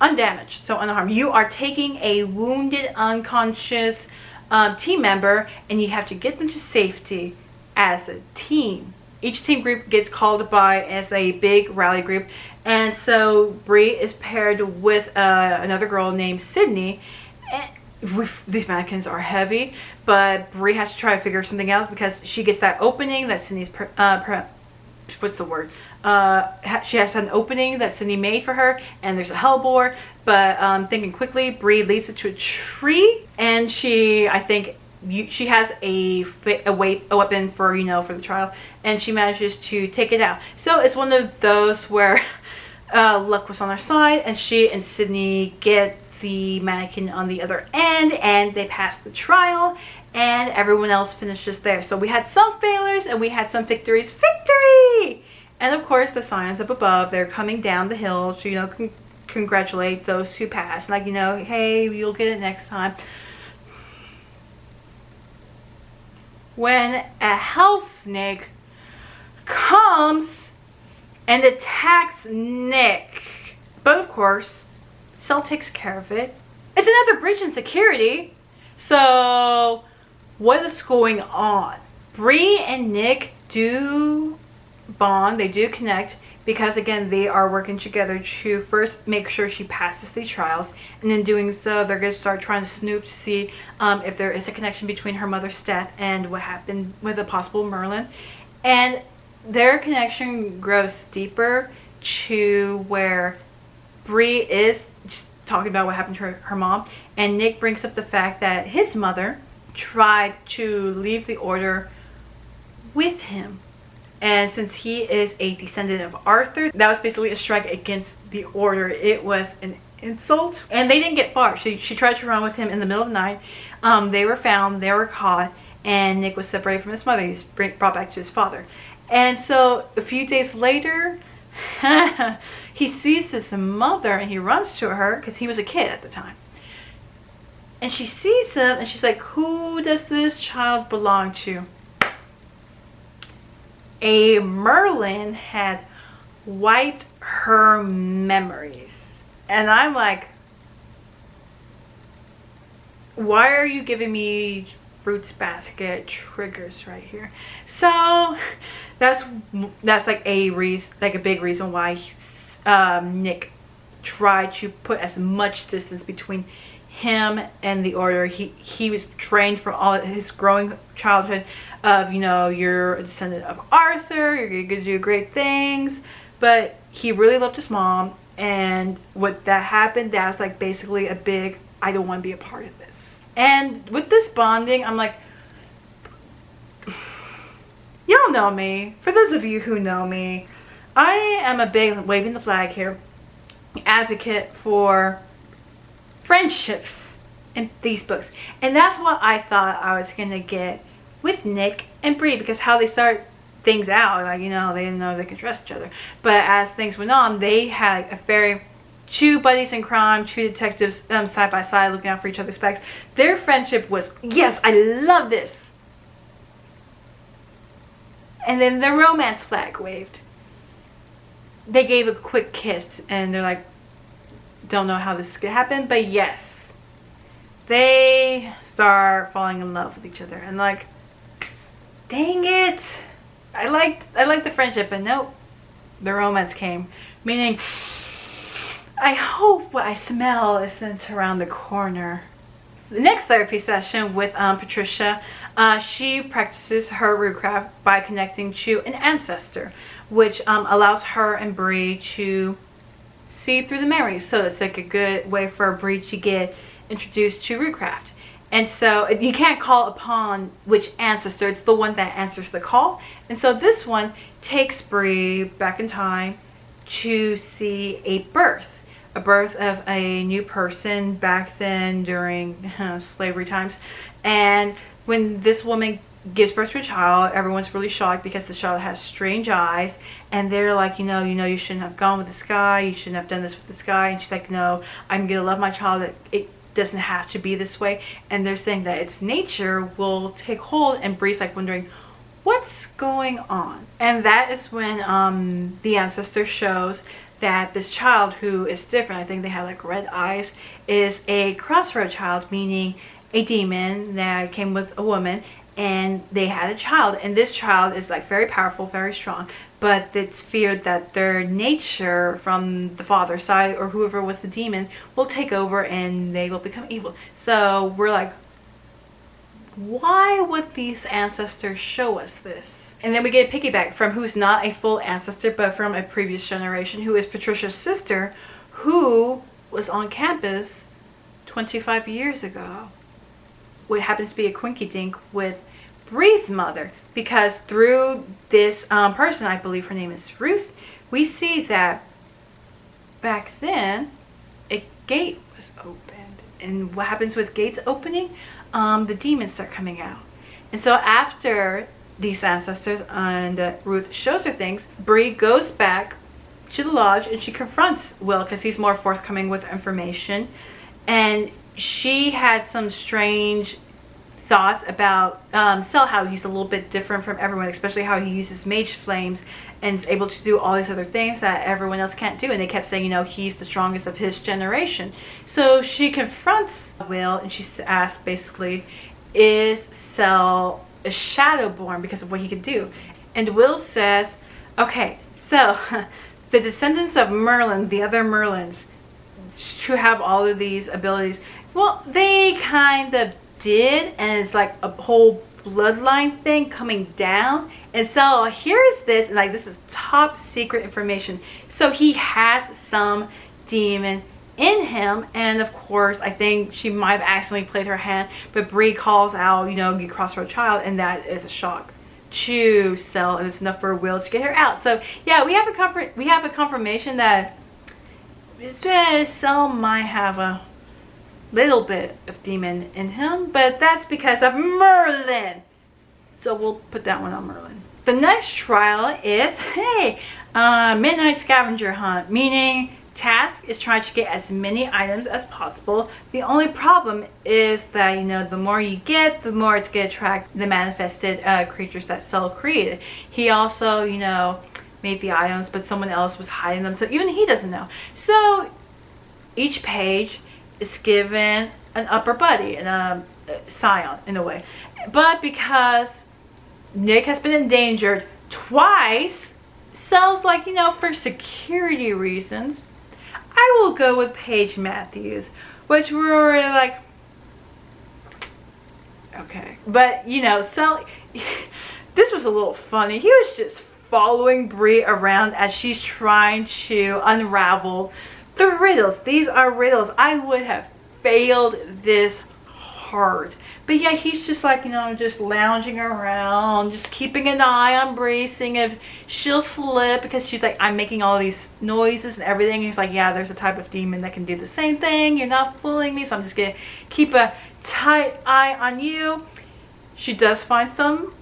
undamaged, so unharmed. You are taking a wounded, unconscious team member, and you have to get them to safety as a team. Each team group gets called by as a big rally group, and so Bree is paired with another girl named Sydney. And these mannequins are heavy, but Bree has to try to figure something out because she gets that opening that Sydney's what's the word? She has an opening that Sydney made for her, and there's a hellbore. But thinking quickly, Bree leads it to a tree, and I think she has a weapon for for the trial, and she manages to take it out. So it's one of those where luck was on our side, and she and Sydney get the mannequin on the other end, and they pass the trial, and everyone else finishes there. So we had some failures and we had some victories. Victory! And of course the signs up above, they're coming down the hill to congratulate those who passed, like hey, you'll get it next time. When a hell snake comes and attacks Nick, but of course Cell takes care of it. It's another breach in security. So what is going on? Bree and Nick do bond, they do connect, because again they are working together to first make sure she passes the trials, and in doing so they're going to start trying to snoop to see if there is a connection between her mother's death and what happened with a possible Merlin. And their connection grows deeper to where Bree is just talking about what happened to her mom, and Nick brings up the fact that his mother tried to leave the order with him. And since he is a descendant of Arthur, that was basically a strike against the order. It was an insult. And they didn't get far. She tried to run with him in the middle of the night. They were found, they were caught, and Nick was separated from his mother. He was brought back to his father. And so a few days later, he sees his mother and he runs to her because he was a kid at the time. And she sees him and she's like, who does this child belong to? A Merlin had wiped her memories. And I'm like, why are you giving me fruits basket triggers right here? So that's like a reason, like a big reason why Nick tried to put as much distance between him and the order. He was trained from all his growing childhood of, you're a descendant of Arthur, you're gonna do great things, but he really loved his mom, and what that happened, that was like basically a big, I don't want to be a part of this. And with this bonding, I'm like, y'all know me. For those of you who know me, I am a big, waving the flag here, advocate for friendships in these books. And that's what I thought I was going to get with Nick and Bree, because how they start things out, like, they didn't know they could trust each other. But as things went on, they had a very, two buddies in crime, two detectives side by side looking out for each other's backs. Their friendship was, yes, I love this. And then the romance flag waved. They gave a quick kiss and they're like, don't know how this could happen, but yes, they start falling in love with each other. And like, dang it, I liked the friendship, but nope, the romance came. Meaning, I hope what I smell isn't around the corner. The next therapy session with Patricia, she practices her rootcraft by connecting to an ancestor, which allows her and Bree to see through the memories. So it's like a good way for Bree to get introduced to rootcraft. And so you can't call upon which ancestor, it's the one that answers the call. And so this one takes Bree back in time to see a birth of a new person back then during slavery times. And when this woman gives birth to a child, everyone's really shocked because the child has strange eyes, and they're like, you shouldn't have gone with this guy, you shouldn't have done this with this guy. And she's like, no, I'm gonna love my child. It doesn't have to be this way. And they're saying that its nature will take hold, and Bree's like wondering what's going on. And that is when the ancestor shows that this child, who is different, I think they have like red eyes, is a crossroad child, meaning a demon that came with a woman, and they had a child, and this child is like very powerful, very strong, but it's feared that their nature from the father's side, or whoever was the demon, will take over and they will become evil. So we're like, why would these ancestors show us this? And then we get a piggyback from who's not a full ancestor, but from a previous generation, who is Patricia's sister, who was on campus 25 years ago. What happens to be a quinky dink with Bree's mother, because through this person, I believe her name is Ruth, we see that back then a gate was opened, and what happens with gates opening? The demons start coming out. And so after these ancestors and Ruth shows her things, Bree goes back to the lodge and she confronts Will because he's more forthcoming with information, and she had some strange thoughts about Cell, how he's a little bit different from everyone, especially how he uses mage flames and is able to do all these other things that everyone else can't do. And they kept saying, he's the strongest of his generation. So she confronts Will and she asks basically, is Cell a Shadowborn because of what he could do? And Will says, okay, so the descendants of Merlin, the other Merlins, to have all of these abilities, well, they kind of did, and it's like a whole bloodline thing coming down. And so here's this, and like this is top secret information. So he has some demon in him, and of course I think she might have accidentally played her hand, but Bree calls out, you crossroad child, and that is a shock to Cell, and it's enough for Will to get her out. So yeah, we have a confirmation that Cell might have a little bit of demon in him, but that's because of Merlin. So we'll put that one on Merlin. The next trial is, midnight scavenger hunt, meaning task is trying to get as many items as possible. The only problem is that, the more you get, the more it's going to attract the manifested creatures that Cell created. He also, made the items, but someone else was hiding them, so even he doesn't know. So each page is given an upper body and a scion in a way. But because Nick has been endangered twice, Cell's like, for security reasons, I will go with Paige Matthews, which we're already like, okay. But, Cell, this was a little funny. He was just following Bree around as she's trying to unravel the riddles. These are riddles. I would have failed this hard. But yeah, he's just like, just lounging around, just keeping an eye on Bree, seeing if she'll slip, because she's like, I'm making all these noises and everything. And he's like, yeah, there's a type of demon that can do the same thing. You're not fooling me, so I'm just going to keep a tight eye on you. She does find some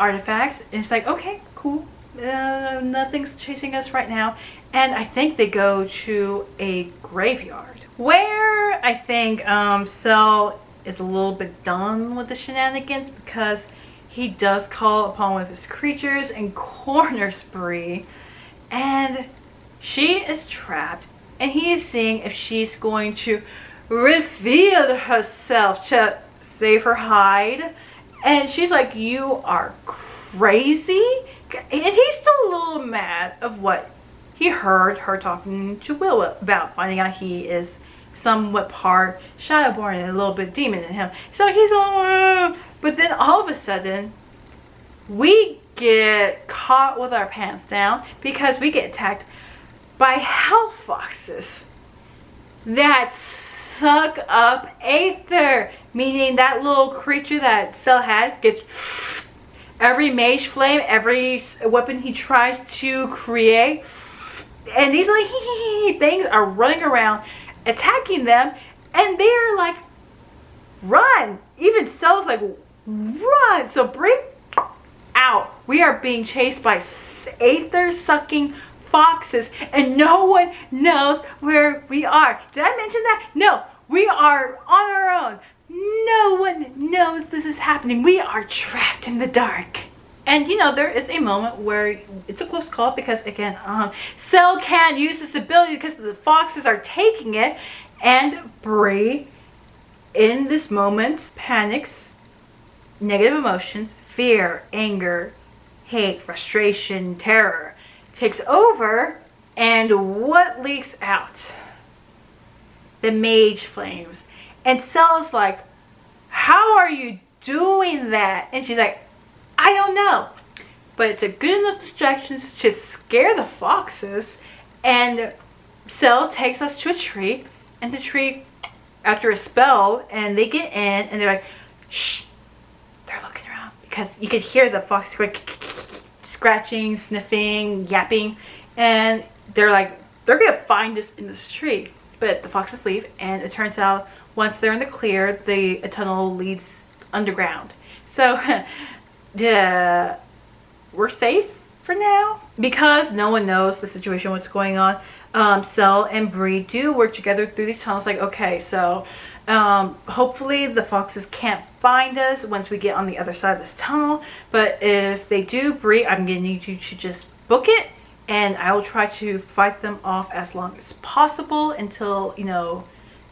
artifacts, and it's like, okay, cool. Nothing's chasing us right now. And I think they go to a graveyard where I think Cell is a little bit done with the shenanigans, because he does call upon one of his creatures and corners Bree, and she is trapped, and he is seeing if she's going to reveal herself to save her hide. And she's like, you are crazy. And he's still a little mad of what he heard her talking to Will about, finding out he is somewhat part Shadowborn and a little bit demon in him. So he's all, but then all of a sudden, we get caught with our pants down because we get attacked by hell foxes that suck up aether, meaning that little creature that Cell had gets every mage flame, every weapon he tries to create, and these little things are running around attacking them, and they're like, run. Even Cell's like, run. So Bree, out. We are being chased by aether-sucking foxes, and no one knows where we are. Did I mention that? No, we are on our own. No one knows this is happening. We are trapped in the dark. And you know, there is a moment where it's a close call because again, Cell can't use this ability because the foxes are taking it, and Bree, in this moment, panics, negative emotions, fear, anger, hate, frustration, terror takes over, and what leaks out? The mage flames. And Cell's like, how are you doing that? And she's like, I don't know. But it's a good enough distraction to scare the foxes. And Cell takes us to a tree, and the tree, after a spell, and they get in, and they're like, shh. They're looking around because you could hear the fox scratching, sniffing, yapping, and they're like, they're gonna find us in this tree. But the foxes leave, and it turns out once they're in the clear, a tunnel leads underground. So yeah, we're safe for now because no one knows the situation, what's going on. Cell and Bree do work together through these tunnels. Like, okay, so hopefully the foxes can't find us once we get on the other side of this tunnel. But if they do, Bree, I'm gonna need you to just book it, and I will try to fight them off as long as possible until, you know,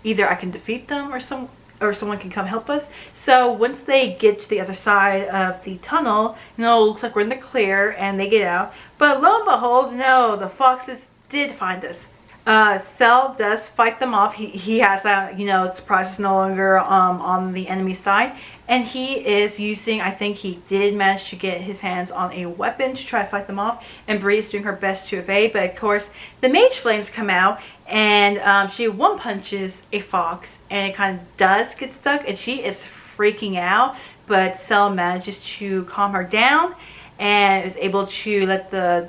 either I can defeat them or someone can come help us. So once they get to the other side of the tunnel, you know, it looks like we're in the clear, and they get out. But lo and behold, no, the foxes did find us. Cell does fight them off. He has that, you know, surprise is no longer on the enemy side, and he is using, I think he did manage to get his hands on a weapon to try to fight them off, and Bree is doing her best to evade. But of course the mage flames come out, and she one punches a fox, and it kind of does get stuck, and she is freaking out. But Cell manages to calm her down and is able to let the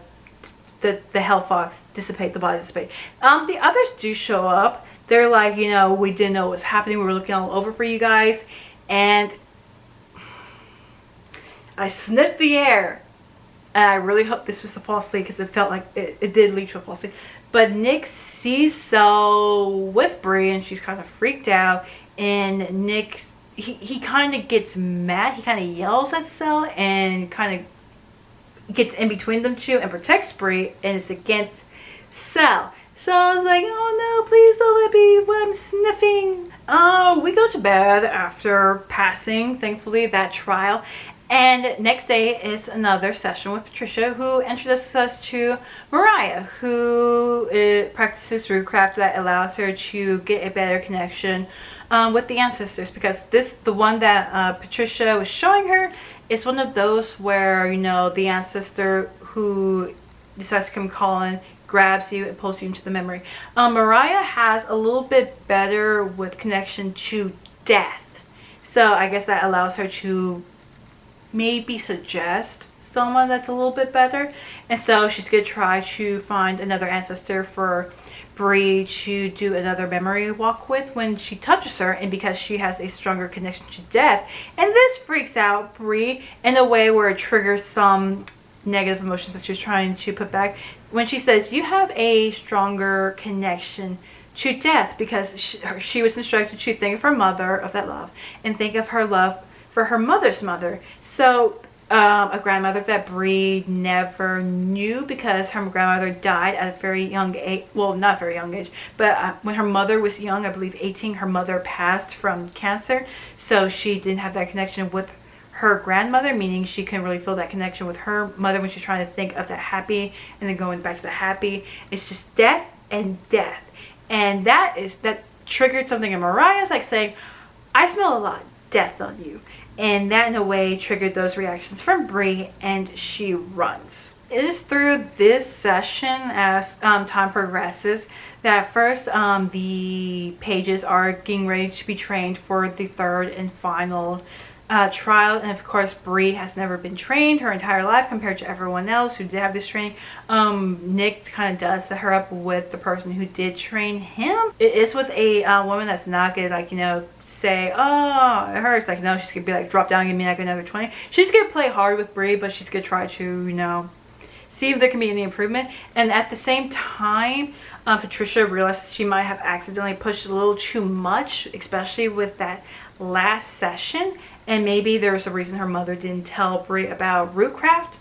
hell fox dissipate, the body dissipate. The others do show up. They're like, you know, we didn't know what was happening. We were looking all over for you guys. And I sniffed the air. And I really hope this was a false lead because it felt like it did lead to a false lead. But Nick sees Cell with Bree, and she's kind of freaked out. And Nick, he kind of gets mad. He kind of yells at Cell and kind of gets in between them two and protects Bree, and it's against Cell. So I was like, oh no, please don't let me, I'm sniffing. We go to bed after passing, thankfully, that trial. And next day is another session with Patricia, who introduces us to Mariah, who practices Rootcraft that allows her to get a better connection with the ancestors, because the one that Patricia was showing her is one of those where, you know, the ancestor who decides to come calling grabs you and pulls you into the memory. Mariah has a little bit better with connection to death, so I guess that allows her to maybe suggest someone that's a little bit better. And so she's gonna try to find another ancestor for Bree to do another memory walk with when she touches her, and because she has a stronger connection to death. And this freaks out Bree in a way where it triggers some negative emotions that she's trying to put back when she says, you have a stronger connection to death, because she was instructed to think of her mother, of that love, and think of her love for her mother's mother. So a grandmother that Bree never knew, because her grandmother died at a very young age. Well, not very young age, but when her mother was young, I believe 18, her mother passed from cancer. So she didn't have that connection with her grandmother, meaning she couldn't really feel that connection with her mother when she's trying to think of the happy and then going back to the happy. It's just death and death. And that triggered something in Mariah's, like saying, I smell a lot of death on you. And that in a way triggered those reactions from Bree, and she runs. It is through this session, as time progresses, that at first the pages are getting ready to be trained for the third and final trial, and of course Bree has never been trained her entire life compared to everyone else who did have this training. Nick kind of does set her up with the person who did train him. It is with a woman that's not gonna, like, you know, say, oh, it hurts. Like, no, she's gonna be like, drop down, give me like another 20. She's gonna play hard with Bree, but she's gonna try to, you know, see if there can be any improvement. And at the same time, Patricia realizes she might have accidentally pushed a little too much, especially with that last session. And maybe there's a reason her mother didn't tell Bree about Rootcraft.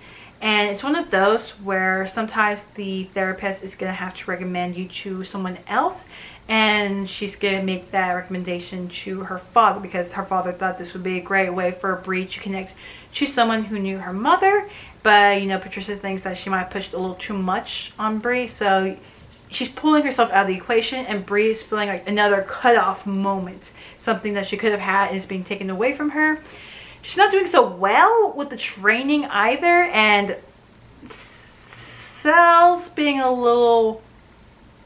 And it's one of those where sometimes the therapist is going to have to recommend you to someone else. And she's going to make that recommendation to her father, because her father thought this would be a great way for Bree to connect to someone who knew her mother. But, you know, Patricia thinks that she might have pushed a little too much on Bree. So she's pulling herself out of the equation, and Bree is feeling like another cutoff moment. Something that she could have had and is being taken away from her. She's not doing so well with the training either, and Sal's being a little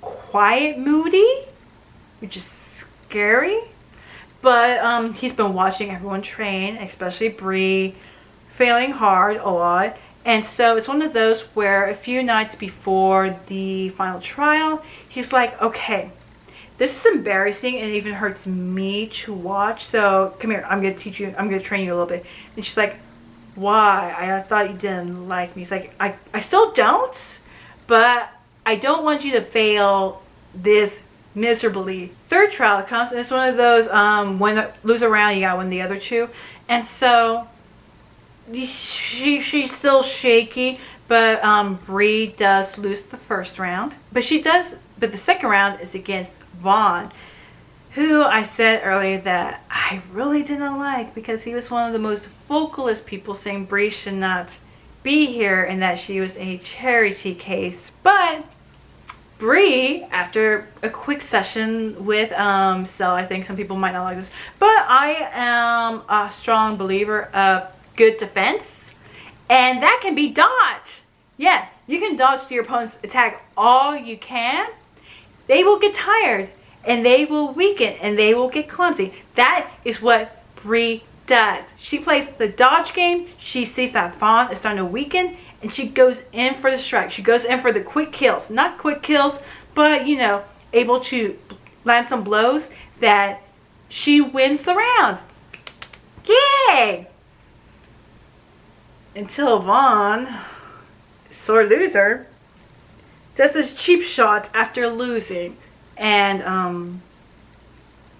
quiet, moody, which is scary. But he's been watching everyone train, especially Bree, failing hard a lot. And so it's one of those where a few nights before the final trial, he's like, okay, this is embarrassing and it even hurts me to watch. So come here, I'm going to teach you, I'm going to train you a little bit. And she's like, why? I thought you didn't like me. He's like, I still don't, but I don't want you to fail this miserably. Third trial comes, and it's one of those, when lose a round, you got to win the other two. And so she's still shaky, but Bree does lose the first round. But the second round is against Vaughn, who I said earlier that I really didn't like, because he was one of the most vocalist people saying Bree should not be here and that she was a charity case. But Bree, after a quick session with Cell, I think some people might not like this, but I am a strong believer of good defense, and that can be dodged. Yeah, you can dodge your opponent's attack all you can. They will get tired, and they will weaken, and they will get clumsy. That is what Bree does. She plays the dodge game. She sees that Vaughn is starting to weaken, and she goes in for the strike. She goes in for the quick kills. Not quick kills, but, you know, able to land some blows that she wins the round. Yay! Until Vaughn, sore loser, does this cheap shot after losing, and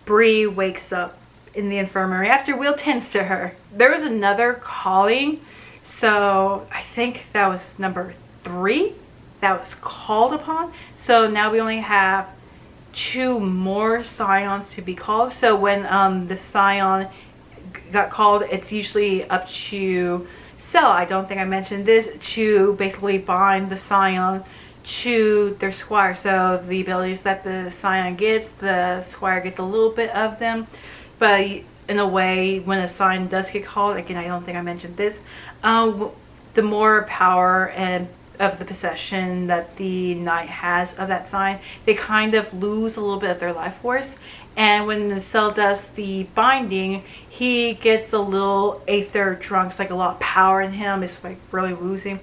Bree wakes up in the infirmary after Will tends to her. There was another calling, so I think that was number 3 that was called upon. So now we only have 2 more scions to be called. So when the scion got called, it's usually up to Cell, I don't think I mentioned this, to basically bind the scion to their squire. So the abilities that the scion gets, the squire gets a little bit of them. But in a way, when a scion does get called, again, I don't think I mentioned this, the more power and of the possession that the knight has of that sign, they kind of lose a little bit of their life force. And when the Cell does the binding, he gets a little aether drunk. It's like a lot of power in him. It's like really woozy.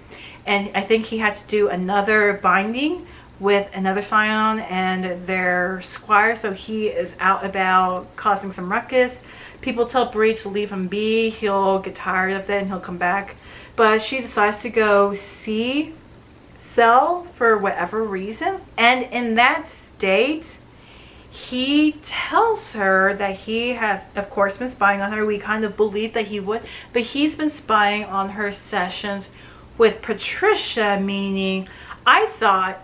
And I think he had to do another binding with another scion and their squire. So he is out about causing some ruckus. People tell Bree to leave him be. He'll get tired of it and he'll come back. But she decides to go see Cell for whatever reason. And in that state, he tells her that he has, of course, been spying on her. We kind of believed that he would, but he's been spying on her sessions with Patricia, meaning I thought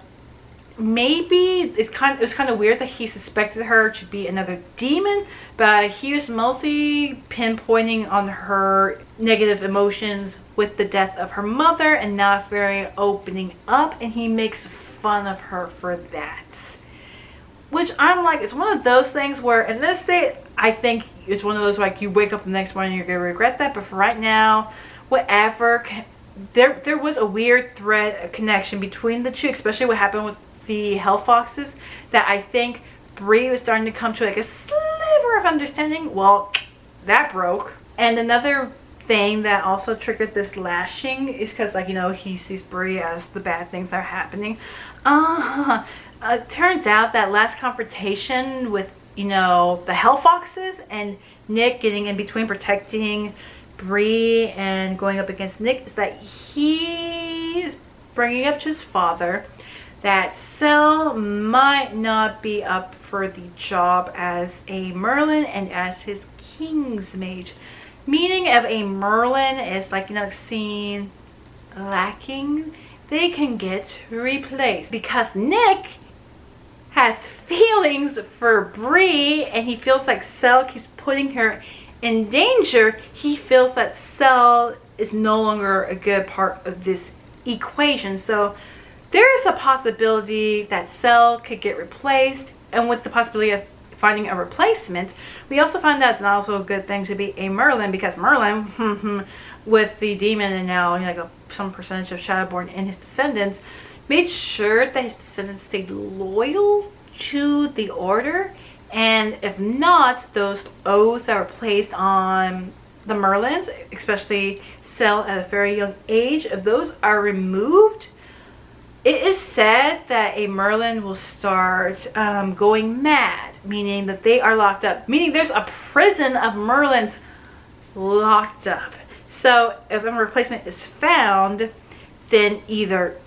maybe it was kind of weird that he suspected her to be another demon, but he was mostly pinpointing on her negative emotions with the death of her mother and not very opening up, and he makes fun of her for that. Which I'm like, it's one of those things where in this state, I think it's one of those like you wake up the next morning and you're going to regret that. But for right now, whatever, there was a weird thread, a connection between the two, especially what happened with the Hell Foxes, that I think Bree was starting to come to like a sliver of understanding. Well, that broke. And another thing that also triggered this lashing is because, like, he sees Bree as the bad things that are happening. Turns out that last confrontation with, the Hell Foxes and Nick getting in between, protecting Bree and going up against Nick, is that he is bringing up to his father that Cell might not be up for the job as a Merlin and as his King's Mage. Meaning of a Merlin is like, seen lacking, they can get replaced. Because Nick has feelings for Bree and he feels like Cell keeps putting her in danger, he feels that Cell is no longer a good part of this equation. So there is a possibility that Cell could get replaced, and with the possibility of finding a replacement, we also find that it's not also a good thing to be a Merlin, because Merlin, with the demon and now some percentage of Shadowborn in his descendants, made sure that his descendants stayed loyal to the order. And if not, those oaths that were placed on the Merlins, especially Cell at a very young age, if those are removed, it is said that a Merlin will start going mad, meaning that they are locked up, meaning there's a prison of Merlins locked up. So if a replacement is found, then either,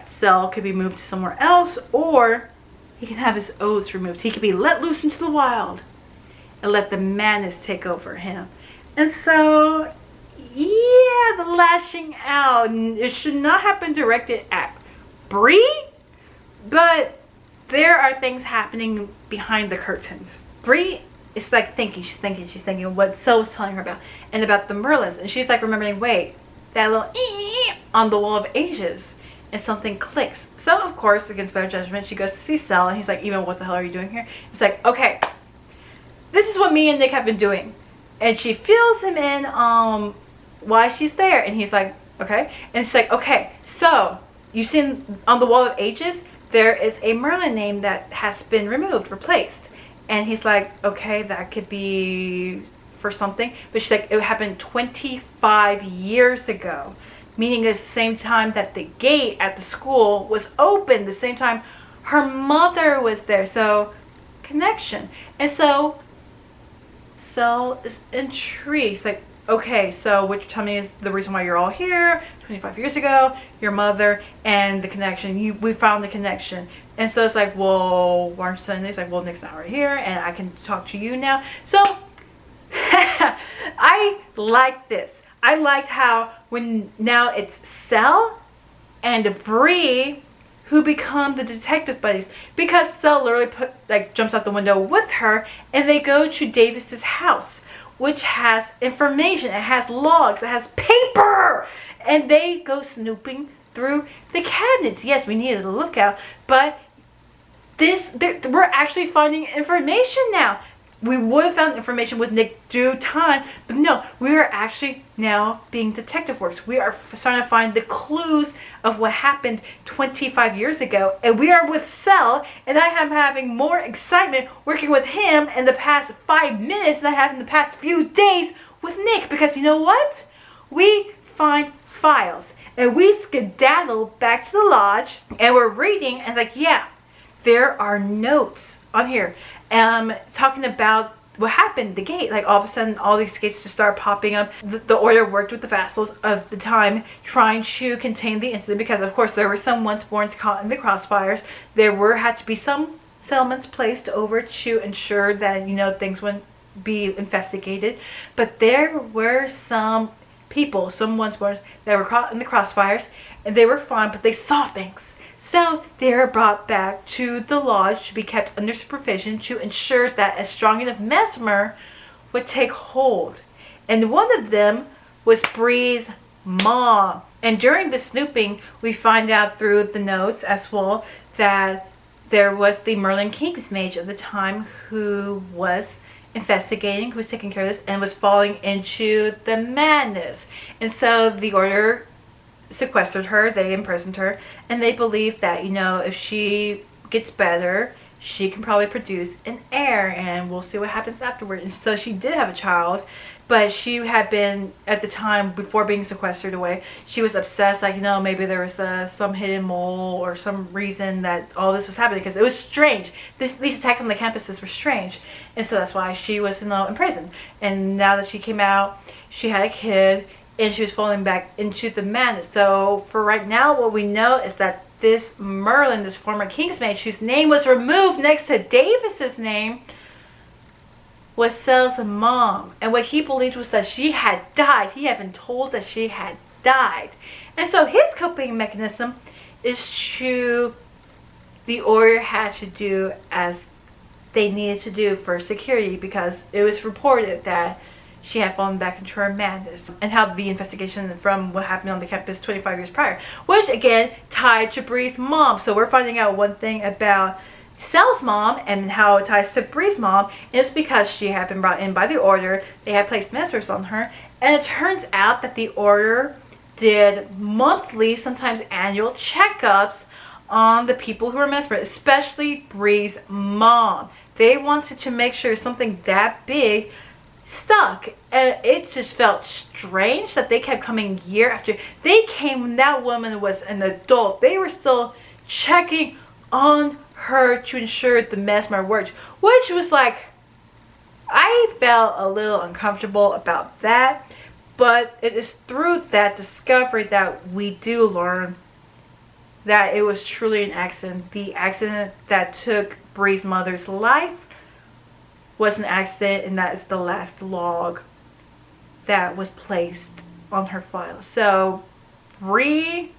Cell could be moved somewhere else, or he can have his oaths removed. He could be let loose into the wild and let the madness take over him. And so, the lashing out, it should not have been directed at Bree, but there are things happening behind the curtains. Bree is like she's thinking what Cell was telling her about, and about the Merlins, and she's like remembering, wait, that little on the Wall of Ages, and something clicks. So of course, against better judgment, she goes to see Cell, and he's like, Eva, what the hell are you doing here? It's like, okay, this is what me and Nick have been doing. And she fills him in why she's there, and he's like, okay. And she's like, okay, so you've seen on the Wall of Ages, there is a Merlin name that has been replaced. And he's like, okay, that could be for something. But she's like, it happened 25 years ago. Meaning it's the same time that the gate at the school was open, the same time her mother was there. So, connection. And so, Cell is intrigued. It's like, okay, so what you're telling me is the reason why you're all here 25 years ago, your mother and the connection. We found the connection. And so it's like, well, why aren't you saying this? It's like, well, Nick's not right here and I can talk to you now. So I like this. I liked how when now it's Cell and Bree who become the detective buddies, because Cell literally jumps out the window with her, and they go to Davis's house, which has information, it has logs, it has paper, and they go snooping through the cabinets. Yes, we needed a lookout, but we're actually finding information now. We would have found information with Nick due time, but no, we are actually now being detective works. We are starting to find the clues of what happened 25 years ago, and we are with Cell, and I am having more excitement working with him in the past 5 minutes than I have in the past few days with Nick, because you know what? We find files, and we skedaddle back to the lodge, and we're reading, and like, yeah, there are notes on here. Talking about what happened, the gate, like all of a sudden all these gates just start popping up. The order worked with the vassals of the time trying to contain the incident, because of course there were some once-borns caught in the crossfires. There had to be some settlements placed over to ensure that things wouldn't be investigated, but there were some people, some once-borns that were caught in the crossfires, and they were fine, but they saw things. So they are brought back to the lodge to be kept under supervision to ensure that a strong enough mesmer would take hold. And one of them was Bree's mom. And during the snooping, we find out through the notes as well that there was the Merlin King's Mage of the time who was investigating, who was taking care of this, and was falling into the madness. And so the order sequestered her, they imprisoned her, and they believed that, if she gets better, she can probably produce an heir, and we'll see what happens afterward. And so she did have a child But she had been, at the time, before being sequestered away, she was obsessed, like, maybe there was some hidden mole or some reason that all this was happening, because it was strange. These attacks on the campuses were strange. And so that's why she was, in prison. And now that she came out, she had a kid, and she was falling back into the madness. So for right now, what we know is that this Merlin, this former Kingsmaid, whose name was removed next to Davis's name, was Sel's mom. And what he believed was that she had died. He had been told that she had died. And so his coping mechanism is the order had to do as they needed to do for security, because it was reported that she had fallen back into her madness, and how the investigation from what happened on the campus 25 years prior, which again tied to Bree's mom. So we're finding out one thing about Sel's mom and how it ties to Bree's mom, and it's because she had been brought in by the order. They had placed measures on her, and it turns out that the order did monthly, sometimes annual checkups on the people who were mesmerized, especially Bree's mom. They wanted to make sure something that big stuck, and it just felt strange that they kept coming year after. They came when that woman was an adult. They were still checking on her to ensure the mesmer worked, which was like, I felt a little uncomfortable about that. But it is through that discovery that we do learn that it was truly an accident. The accident that took Bree's mother's life was an accident, and that is the last log that was placed on her file. So Bree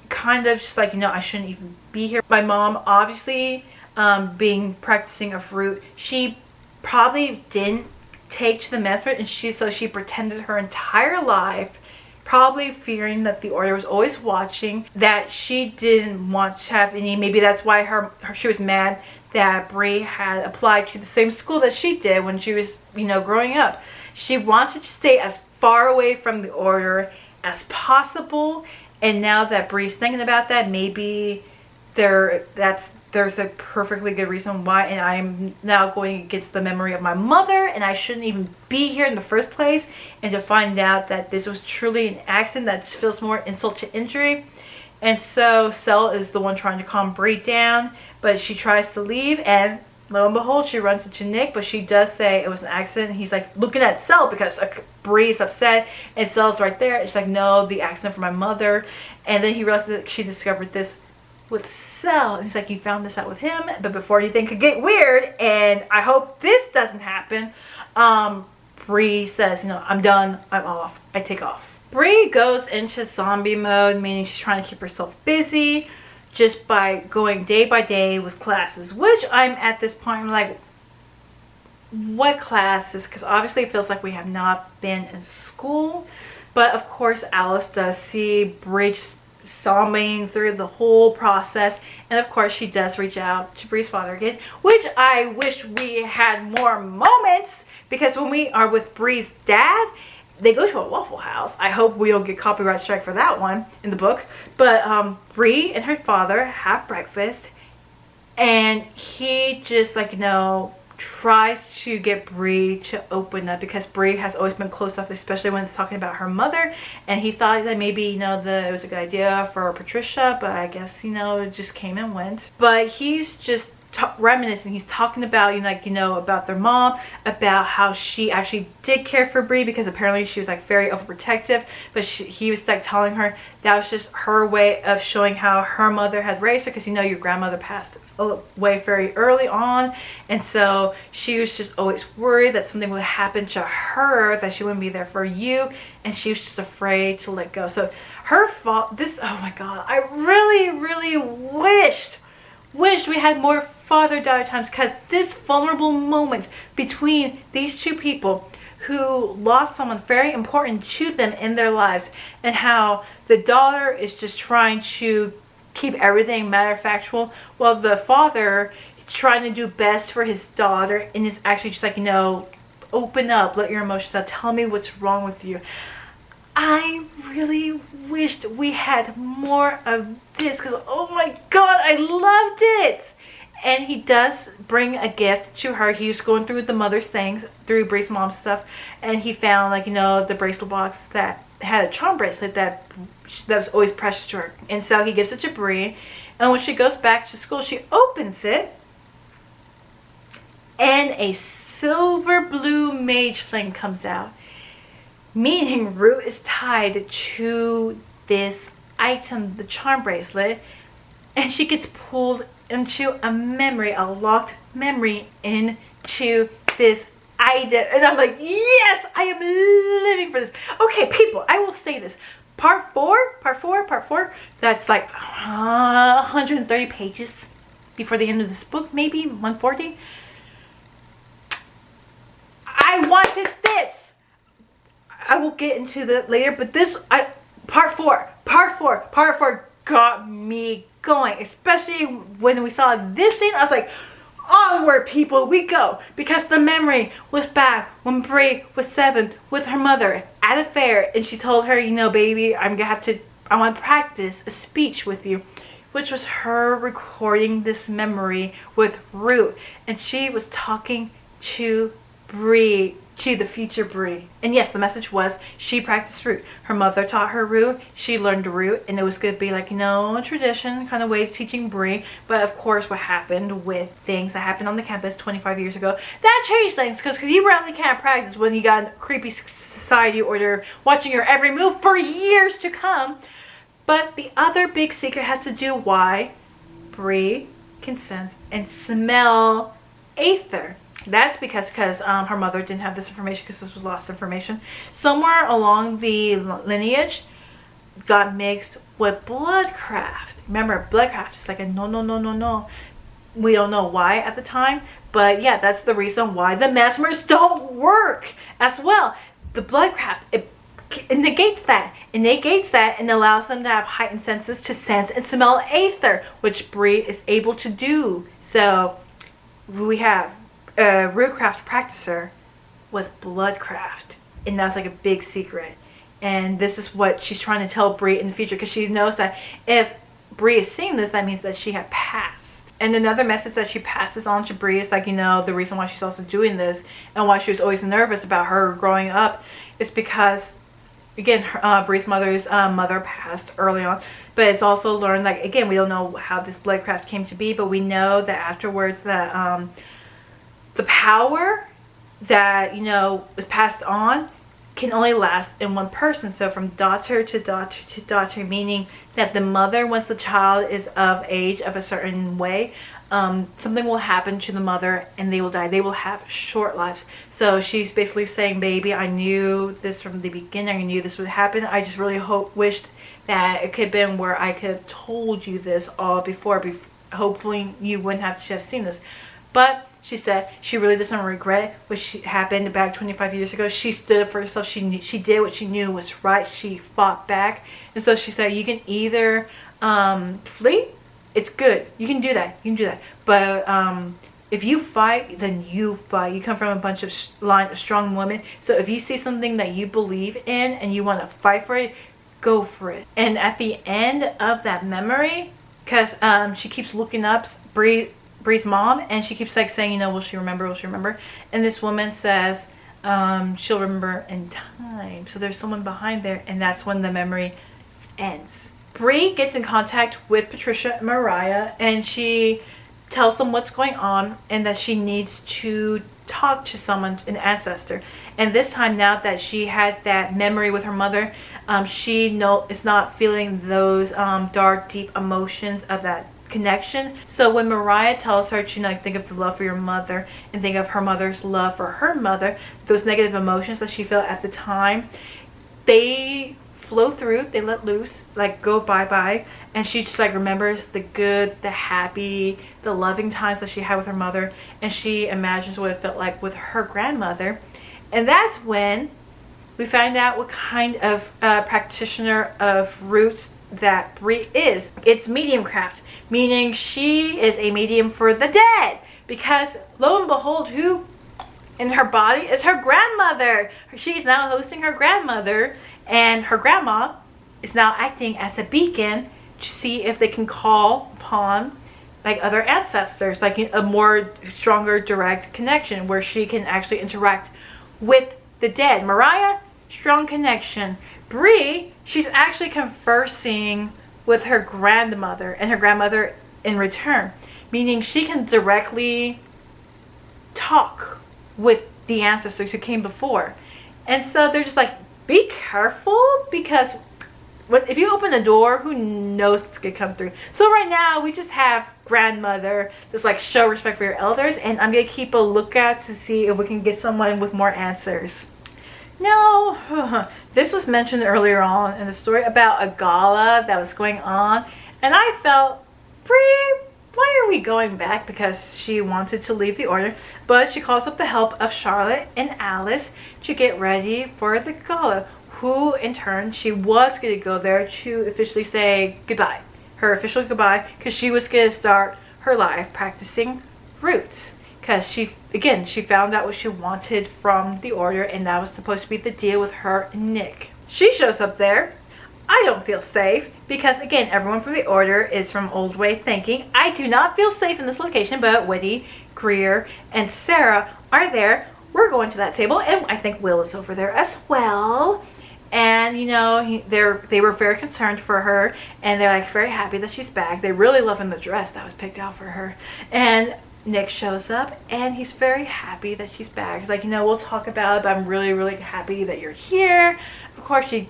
kind of just like, I shouldn't even be here. My mom, obviously, practicing a fruit, she probably didn't take to the mesmer, and so she pretended her entire life, probably fearing that the order was always watching, that she didn't want to have any. Maybe that's why she was mad that Bree had applied to the same school that she did when she was, growing up. She wanted to stay as far away from the order as possible, and now that Bree's thinking about that, maybe there's a perfectly good reason why, and I'm now going against the memory of my mother, and I shouldn't even be here in the first place, and to find out that this was truly an accident that feels more insult to injury. And so Sel is the one trying to calm Bree down, but she tries to leave, and lo and behold, she runs into Nick, but she does say it was an accident. He's like looking at Sel because Bree's upset, and Sel's right there. She's like, no, the accident for my mother. And then he realizes that she discovered this with Sel, and he's like, you found this out with him. But before anything could get weird, and I hope this doesn't happen, Bree says, I'm done, I'm off, I take off. Bree goes into zombie mode, meaning she's trying to keep herself busy just by going day by day with classes, which I'm at this point, I'm like, what classes? Because obviously it feels like we have not been in school. But of course Alice does see Bree sobbing through the whole process, and of course she does reach out to Bree's father again, which I wish we had more moments, because when we are with Bree's dad, they go to a Waffle House. I hope we don't get copyright strike for that one in the book. But Bree and her father have breakfast, and he just tries to get Bree to open up, because Bree has always been closed off, especially when it's talking about her mother. And he thought that maybe it was a good idea for Patricia, but I guess it just came and went. But he's just reminiscing. He's talking about about their mom, about how she actually did care for Bree, because apparently she was very overprotective, but he was telling her that was just her way of showing how her mother had raised her, because your grandmother passed away very early on, and so she was just always worried that something would happen to her, that she wouldn't be there for you, and she was just afraid to let go. So her fault, oh my god, I really wished we had more father-daughter times, because this vulnerable moment between these two people who lost someone very important to them in their lives, and how the daughter is just trying to keep everything matter-of-factual, while the father trying to do best for his daughter, and is actually just open up, let your emotions out, tell me what's wrong with you. I really wished we had more of this, because oh my god, I loved it. And he does bring a gift to her. He was going through the mother's things, through Bree's mom's stuff, and he found, like, the bracelet box that had a charm bracelet that was always precious to her. And so he gives it to Bree, and when she goes back to school, she opens it, and a silver blue mage flame comes out, meaning Root is tied to this item, the charm bracelet, and she gets pulled into a memory, a locked memory, into this item. And I'm like, yes, I am living for this. Okay, people, I will say this. Part four, that's like 130 pages before the end of this book, maybe 140. I wanted this. I will get into that later, but this, part four got me going, especially when we saw this scene. I was like, onward, people, we go, because the memory was back when Bree was 7 with her mother at a fair, and she told her, baby, I want to practice a speech with you, which was her recording this memory with Root, and she was talking to Bree, to the future Bree. And yes, the message was she practiced Root. Her mother taught her Root. She learned Root, and it was going to be like, a tradition kind of way of teaching Bree. But of course, what happened with things that happened on the campus 25 years ago, that changed things, because you really can't practice when you got a creepy society or they're watching your every move for years to come. But the other big secret has to do why Bree can sense and smell aether. That's because her mother didn't have this information, because this was lost information. Somewhere along the lineage got mixed with bloodcraft. Remember, bloodcraft is like a no. We don't know why at the time, but yeah, that's the reason why the mesmers don't work as well. The bloodcraft, it negates that. It negates that and allows them to have heightened senses to sense and smell aether, which Bree is able to do. So we have a Rootcraft practicer with bloodcraft, and that's like a big secret. And this is what she's trying to tell Bree in the future, because she knows that if Bree is seeing this, that means that she had passed. And another message that she passes on to Bree is like, the reason why she's also doing this and why she was always nervous about her growing up is because, again, Bree's mother's mother passed early on. But it's also learned, like, again, we don't know how this bloodcraft came to be, but we know that afterwards that the power that, was passed on can only last in one person. So from daughter to daughter to daughter, meaning that the mother, once the child is of age of a certain way, something will happen to the mother and they will die. They will have short lives. So she's basically saying, baby, I knew this from the beginning. I knew this would happen. I just really wished that it could have been where I could have told you this all before. Hopefully you wouldn't have to have seen this. But she said she really doesn't regret what happened back 25 years ago. She stood up for herself. She did what she knew was right. She fought back. And so she said, you can either flee. It's good. You can do that. But if you fight, then you fight. You come from a bunch of strong women. So if you see something that you believe in and you want to fight for it, go for it. And at the end of that memory, because she keeps looking up Bree's mom, and she keeps like saying, will she remember, and this woman says she'll remember in time. So there's someone behind there, and that's when the memory ends. Bree gets in contact with Patricia and Mariah, and she tells them what's going on and that she needs to talk to someone, an ancestor. And this time, now that she had that memory with her mother, she is not feeling those dark, deep emotions of that connection. So when Mariah tells her to think of the love for your mother and think of her mother's love for her mother, those negative emotions that she felt at the time, they flow through, they let loose, like go bye-bye, and she just remembers the good, the happy, the loving times that she had with her mother, and she imagines what it felt like with her grandmother. And that's when we find out what kind of practitioner of roots that Bree is. It's mediumcraft, meaning she is a medium for the dead, because lo and behold, who in her body is her grandmother. She's now hosting her grandmother, and her grandma is now acting as a beacon to see if they can call upon like other ancestors, like a more stronger direct connection where she can actually interact with the dead. Mariah, strong connection. Bree, she's actually conversing with her grandmother and her grandmother in return, meaning she can directly talk with the ancestors who came before. And so they're just like, be careful, because if you open a door, who knows what's gonna come through. So right now we just have grandmother, just like show respect for your elders, and I'm gonna keep a lookout to see if we can get someone with more answers. No, this was mentioned earlier on in the story about a gala that was going on, and I felt, Bree, why are we going back? Because she wanted to leave the order, but she calls up the help of Charlotte and Alice to get ready for the gala, who in turn, she was going to go there to officially say goodbye, her official goodbye, because she was going to start her life practicing roots. Because she found out what she wanted from the order, and that was supposed to be the deal with her and Nick. She shows up there. I don't feel safe because, again, everyone from the order is from old way thinking. I do not feel safe in this location, but Whitty, Greer, and Sarah are there. We're going to that table, and I think Will is over there as well. And, you know, they were very concerned for her, and they're like very happy that she's back. They're really loving the dress that was picked out for her. And Nick shows up, and he's very happy that she's back. He's like, you know, we'll talk about it, but I'm really, really happy that you're here. Of course, she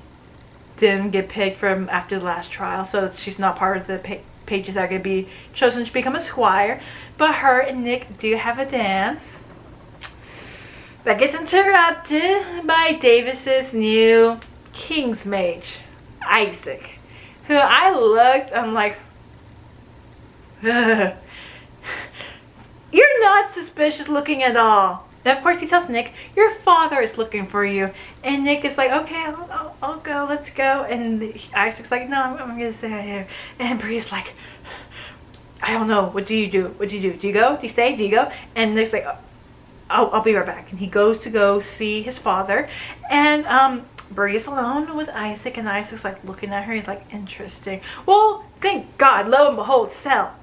didn't get picked from after the last trial, so she's not part of the pages that are going to be chosen to become a squire. But her and Nick do have a dance that gets interrupted by Davis's new King's Mage, Isaac, who I looked, I'm like, ugh. You're not suspicious looking at all. And of course he tells Nick, your father is looking for you. And Nick is like, okay, I'll go, let's go. And Isaac's like, no, I'm going to stay out here. And Bree's like, I don't know, what do you do? What do you do? Do you go? Do you stay? Do you go? And Nick's like, I'll be right back. And he goes to go see his father. And Bree is alone with Isaac, and Isaac's like looking at her. He's like, interesting. Well, thank God, lo and behold, Sel.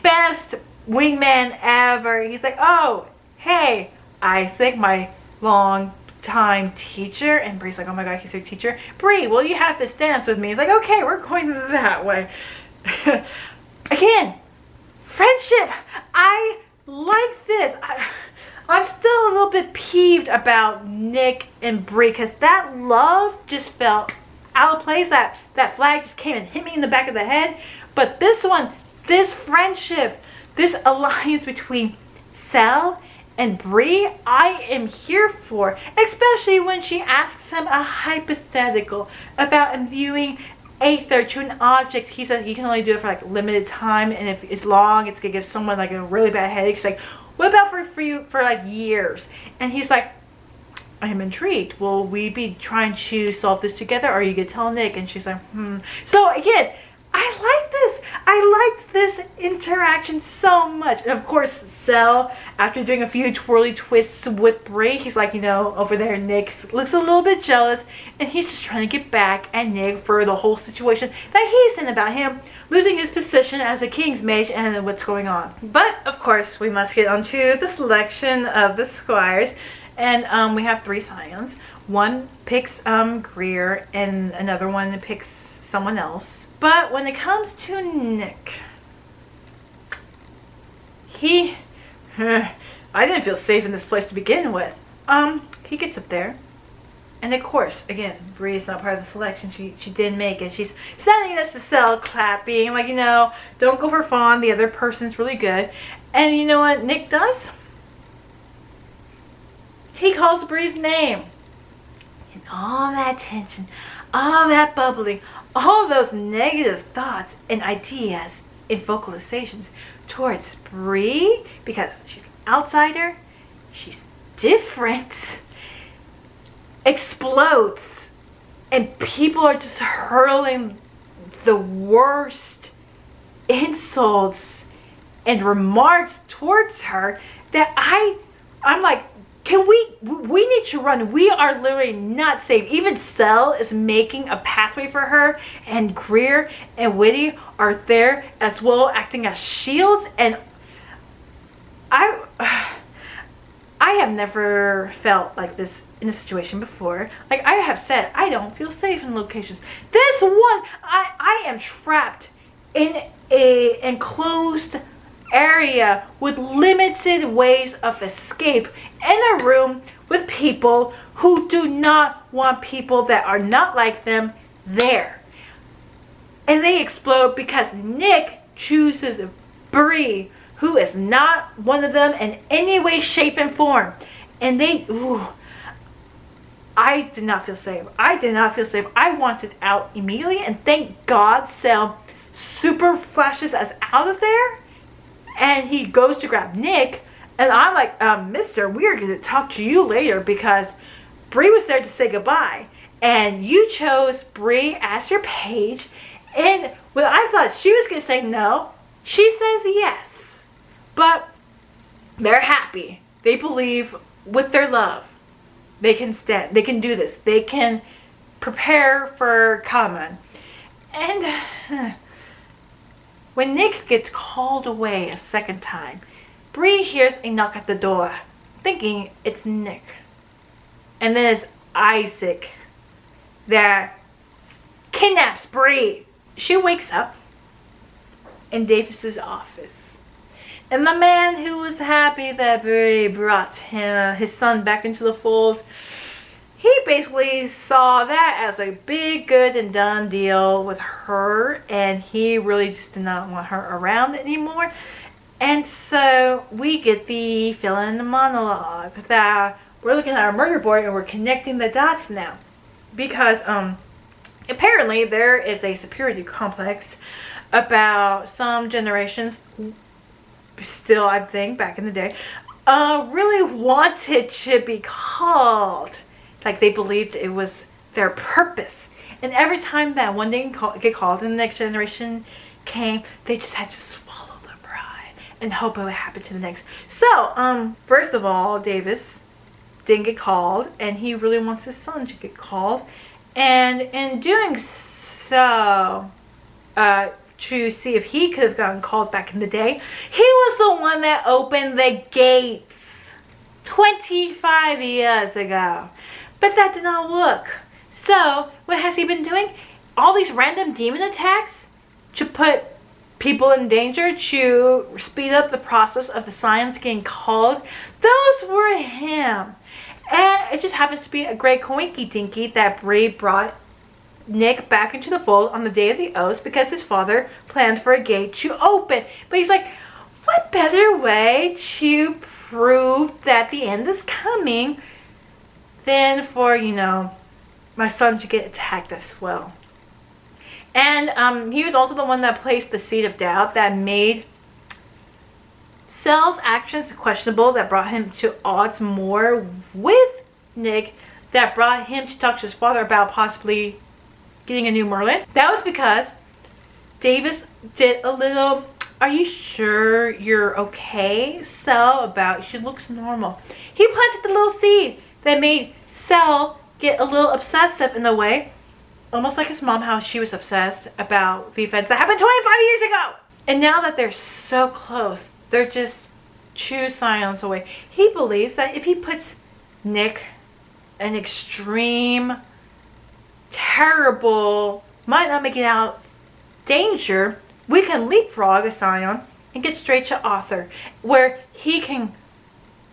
Best wingman ever. He's like, oh, hey, Isaac, my long time teacher. And Bree's like, oh my God, he's your teacher. Bree, will you have this dance with me? He's like, okay, we're going that way. Again, friendship. I like this. I'm still a little bit peeved about Nick and Bree, because that love just felt out of place. That flag just came and hit me in the back of the head. But this one, this friendship, this alliance between Sel and Bree, I am here for. Especially when she asks him a hypothetical about imbuing aether to an object. He says he can only do it for like limited time, and if it's long, it's gonna give someone like a really bad headache. She's like, what about for you for like years? And he's like, I am intrigued. Will we be trying to solve this together, or are you gonna tell Nick? And she's like, So again, I like this. I liked this interaction so much. And of course, Sel, after doing a few twirly twists with Bree, he's like, you know, over there, Nick looks a little bit jealous, and he's just trying to get back at Nick for the whole situation that he's in about him losing his position as a King's Mage and what's going on. But of course, we must get onto the selection of the squires, and we have 3 scions. One picks Greer, and another one picks someone else. But when it comes to Nick, I didn't feel safe in this place to begin with. He gets up there, and of course, again, Bree is not part of the selection. She didn't make it. She's sending us to Sel, clapping, like, you know, don't go for Fawn. The other person's really good. And you know what Nick does? He calls Bree's name. And all that tension, all that bubbling, all those negative thoughts and ideas and vocalizations towards Bree, because she's an outsider, she's different, explodes, and people are just hurling the worst insults and remarks towards her that I'm like, we need to run. We are literally not safe. Even Cell is making a pathway for her, and Greer and Whitty are there as well, acting as shields. And I have never felt like this in a situation before. Like I have said, I don't feel safe in locations. This one, I am trapped in a enclosed area with limited ways of escape in a room with people who do not want people that are not like them there. And they explode because Nick chooses Bree, who is not one of them in any way, shape, and form. And I did not feel safe. I did not feel safe. I wanted out immediately, and thank God Cell super flashes us out of there. And he goes to grab Nick, and I'm like, mister, we are going to talk to you later because Bree was there to say goodbye. And you chose Bree as your page. And when I thought she was going to say no, she says yes. But they're happy. They believe with their love they can stand. They can do this. They can prepare for Kamen. And when Nick gets called away a second time, Bree hears a knock at the door, thinking it's Nick. And then it's Isaac that kidnaps Bree. She wakes up in Davis's office. And the man who was happy that Bree brought his son back into the fold, he basically saw that as a big, good, and done deal with her, and he really just did not want her around anymore. And so we get the fill-in monologue that we're looking at our murder board and we're connecting the dots now. Because apparently there is a superiority complex about some generations, still I think back in the day, really wanted to be called. Like they believed it was their purpose. And every time that one didn't get called and the next generation came, they just had to swallow their pride and hope it would happen to the next. So, first of all, Davis didn't get called, and he really wants his son to get called. And in doing so, to see if he could have gotten called back in the day, he was the one that opened the gates 25 years ago. But that did not work. So, what has he been doing? All these random demon attacks to put people in danger, to speed up the process of the science getting called. Those were him. And it just happens to be a great coinky dinky that Bree brought Nick back into the fold on the day of the oath because his father planned for a gate to open. But he's like, what better way to prove that the end is coming than for, my son to get attacked as well. And he was also the one that placed the seed of doubt that made Cell's actions questionable, that brought him to odds more with Nick, that brought him to talk to his father about possibly getting a new Merlin. That was because Davis did a little, are you sure you're okay, Cell, about she looks normal. He planted the little seed that made Cell get a little obsessive in a way, almost like his mom, how she was obsessed about the events that happened 25 years ago. And now that they're so close, they're just 2 scions away. He believes that if he puts Nick in extreme, terrible, might not make it out danger, we can leapfrog a scion and get straight to Arthur, where he can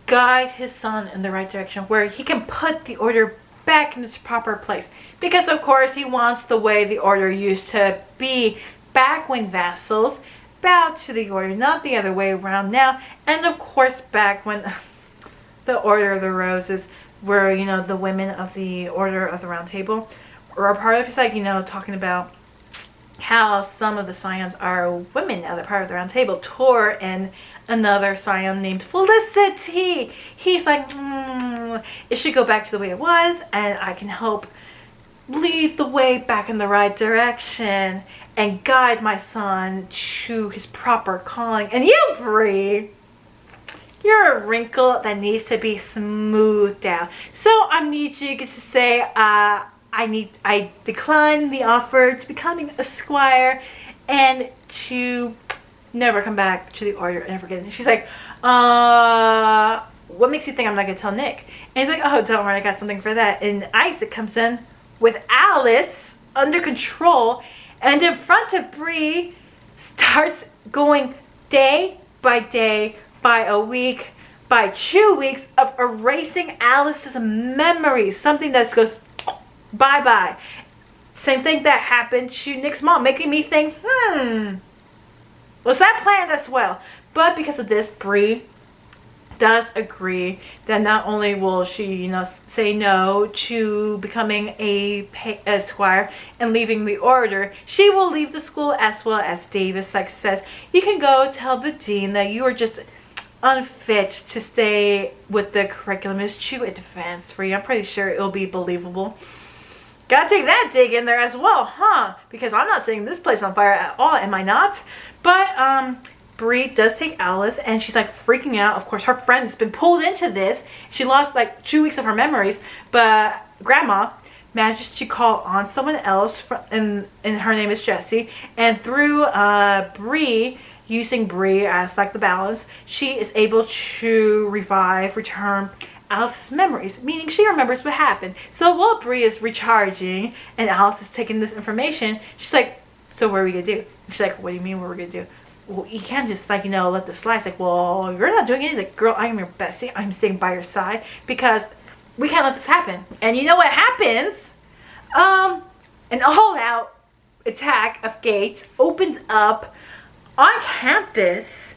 guide his son in the right direction, where he can put the order back in its proper place. Because of course he wants the way the order used to be back when vassals bowed to the order, not the other way around now. And of course back when the Order of the Roses were, the women of the Order of the Round Table were a part of it. It's like, talking about how some of the scions are women now, they're part of the Round Table. Tor and another scion named Felicity. He's like, it should go back to the way it was, and I can help lead the way back in the right direction and guide my son to his proper calling. And you, Bree, you're a wrinkle that needs to be smoothed out. So I need you to say, I decline the offer to becoming a squire and to never come back to the order ever again. And she's like, what makes you think I'm not gonna tell Nick? And he's like, oh, don't worry, I got something for that. And Isaac comes in with Alice under control, and in front of Bree, starts going day by day, by a week, by 2 weeks of erasing Alice's memories. Something that goes bye-bye. Same thing that happened to Nick's mom, making me think, was that planned as well? But because of this, Bree does agree that not only will she, you know, say no to becoming a squire and leaving the order, she will leave the school as well. As Davis says, you can go tell the dean that you are just unfit to stay with the curriculum. It's too advanced for you. I'm pretty sure it'll be believable. Gotta take that dig in there as well, huh? Because I'm not setting this place on fire at all, am I not? But Bree does take Alice, and she's like freaking out. Of course, her friend's been pulled into this. She lost like 2 weeks of her memories, but Grandma manages to call on someone else, and her name is Jessie. And through Bree, using Bree as like the balance, she is able to return Alice's memories, meaning she remembers what happened. So while Bree is recharging and Alice is taking this information, she's like, so what are we gonna do? And she's like, what do you mean what we're gonna do? Well, you can't just like, you know, let this slide. It's like, well, you're not doing anything. Girl, I am your bestie. I'm staying by your side because we can't let this happen. And you know what happens? An all-out attack of gates opens up on campus,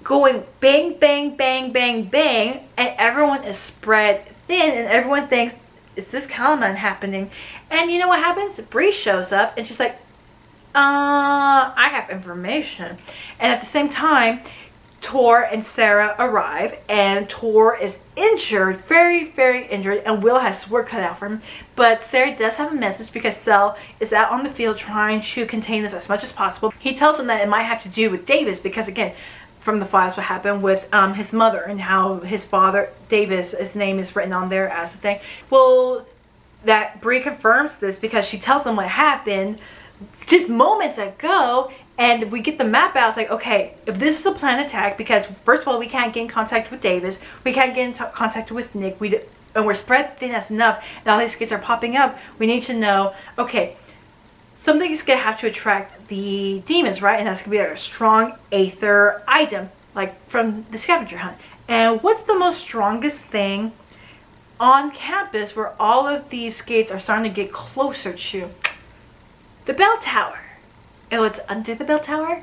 going bang, bang, bang, bang, bang, and everyone is spread thin, and everyone thinks, is this Calaman happening? And you know what happens? Bree shows up, and she's like, I have information. And at the same time, Tor and Sarah arrive, and Tor is injured, very, very injured, and Will has work cut out for him. But Sarah does have a message because Cell is out on the field trying to contain this as much as possible. He tells him that it might have to do with Davis because, again, from the files what happened with his mother and how his father, Davis, his name is written on there as a thing. Well, that Bree confirms this because she tells them what happened just moments ago, and we get the map out. It's like, okay, if this is a planned attack, because first of all, we can't get in contact with Davis, we can't get in contact with Nick, and we're spread thin as enough, and all these kids are popping up. We need to know, okay, something's gonna have to attract the demons, right? And that's gonna be like a strong aether item, like from the scavenger hunt. And what's the most strongest thing on campus where all of these gates are starting to get closer to? The bell tower. And what's under the bell tower?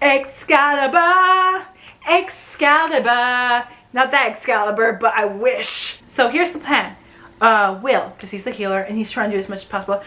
Excalibur! Excalibur! Not that Excalibur, but I wish. So here's the plan. Will, because he's the healer and he's trying to do as much as possible,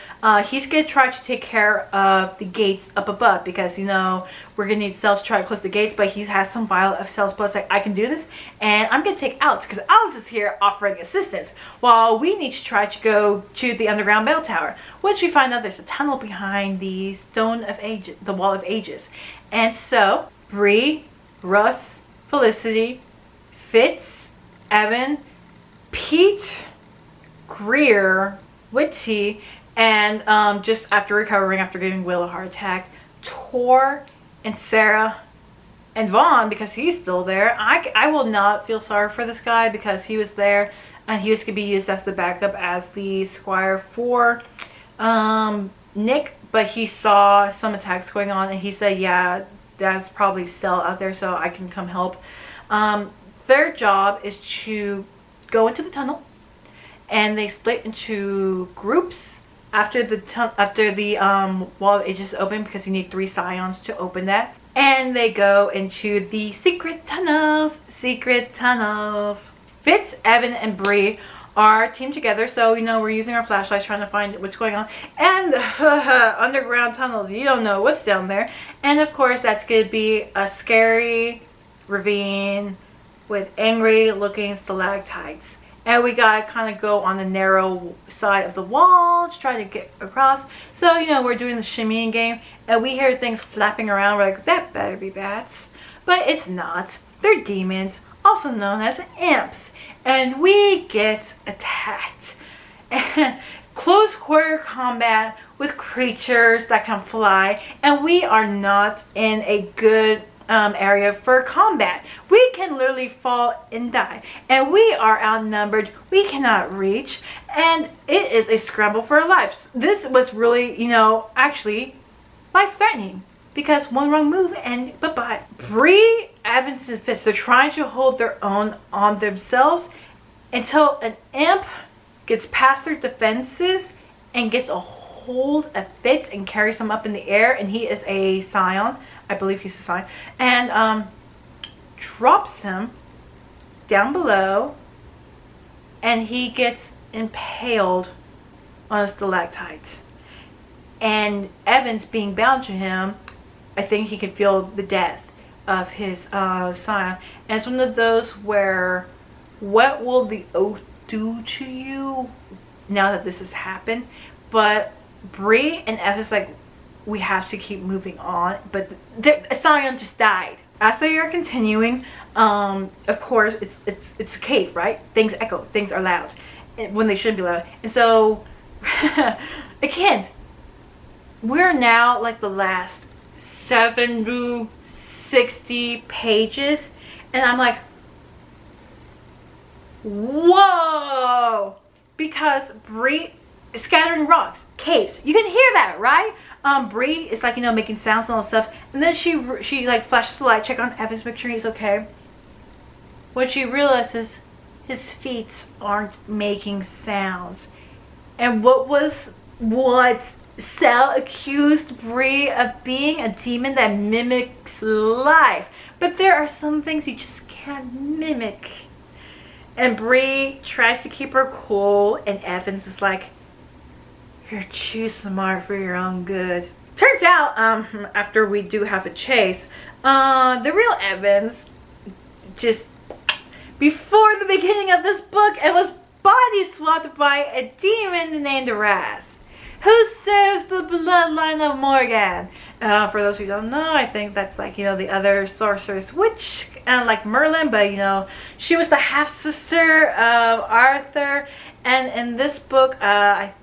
he's going to try to take care of the gates up above because, you know, we're going to need Cell to try to close the gates, but he has some vial of Cell's blood. It's like, I can do this, and I'm going to take Alice because Alice is here offering assistance while we need to try to go to the underground bell tower, which we find out there's a tunnel behind the Stone of Ages, the Wall of Ages. And so Bree, Russ, Felicity, Fitz, Evan, Pete, Greer, Witty, and just after recovering after giving Will a heart attack, Tor and Sarah and Vaughn, because he's still there. I will not feel sorry for this guy because he was there and he was going to be used as the backup as the squire for Nick, but he saw some attacks going on and he said, yeah, that's probably Cell out there, so I can come help. Their job is to go into the tunnel, and they split into groups after the Wall of Ages is open because you need 3 scions to open that. And they go into the secret tunnels. Secret tunnels. Fitz, Evan, and Bree are teamed together, so you know we're using our flashlights trying to find what's going on. And underground tunnels, you don't know what's down there. And of course that's going to be a scary ravine with angry looking stalactites. And we gotta kind of go on the narrow side of the wall to try to get across. So, you know, we're doing the shimmying game, and we hear things flapping around. We're like, that better be bats. But it's not. They're demons. also known as imps. And we get attacked. And close quarter combat with creatures that can fly. And we are not in a good area for combat. We can literally fall and die. And we are outnumbered. We cannot reach. And it is a scramble for our lives. This was really, actually life-threatening. Because one wrong move and bye-bye. Bree, Evans, and Fitz are trying to hold their own on themselves until an imp gets past their defenses and gets a hold of Fitz and carries him up in the air. And he is a scion. I believe he's a scion. And drops him down below. And he gets impaled on a stalactite. And Evans, being bound to him, I think he can feel the death of his scion. And it's one of those where, what will the oath do to you now that this has happened? But Bree and Evans like, we have to keep moving on. But a scion just died. As they are continuing, of course, it's a cave, right? Things echo. Things are loud when they shouldn't be loud. And so, again, we're now like the last 7 to 60 pages. And I'm like, whoa! Because Bree is scattering rocks, caves. You can hear that, right? Bree is like, making sounds and all that stuff. And then she like flashes the light, check on Evans, make sure he's okay. When she realizes his feet aren't making sounds. And what Cell accused Bree of being a demon that mimics life. But there are some things you just can't mimic. And Bree tries to keep her cool, and Evans is like, you're too smart for your own good. Turns out, after we do have a chase, the real Evans, just before the beginning of this book, it was body swapped by a demon named Raz, who serves the bloodline of Morgan. For those who don't know, I think that's like, the other sorceress witch, like Merlin, but she was the half-sister of Arthur. And in this book, I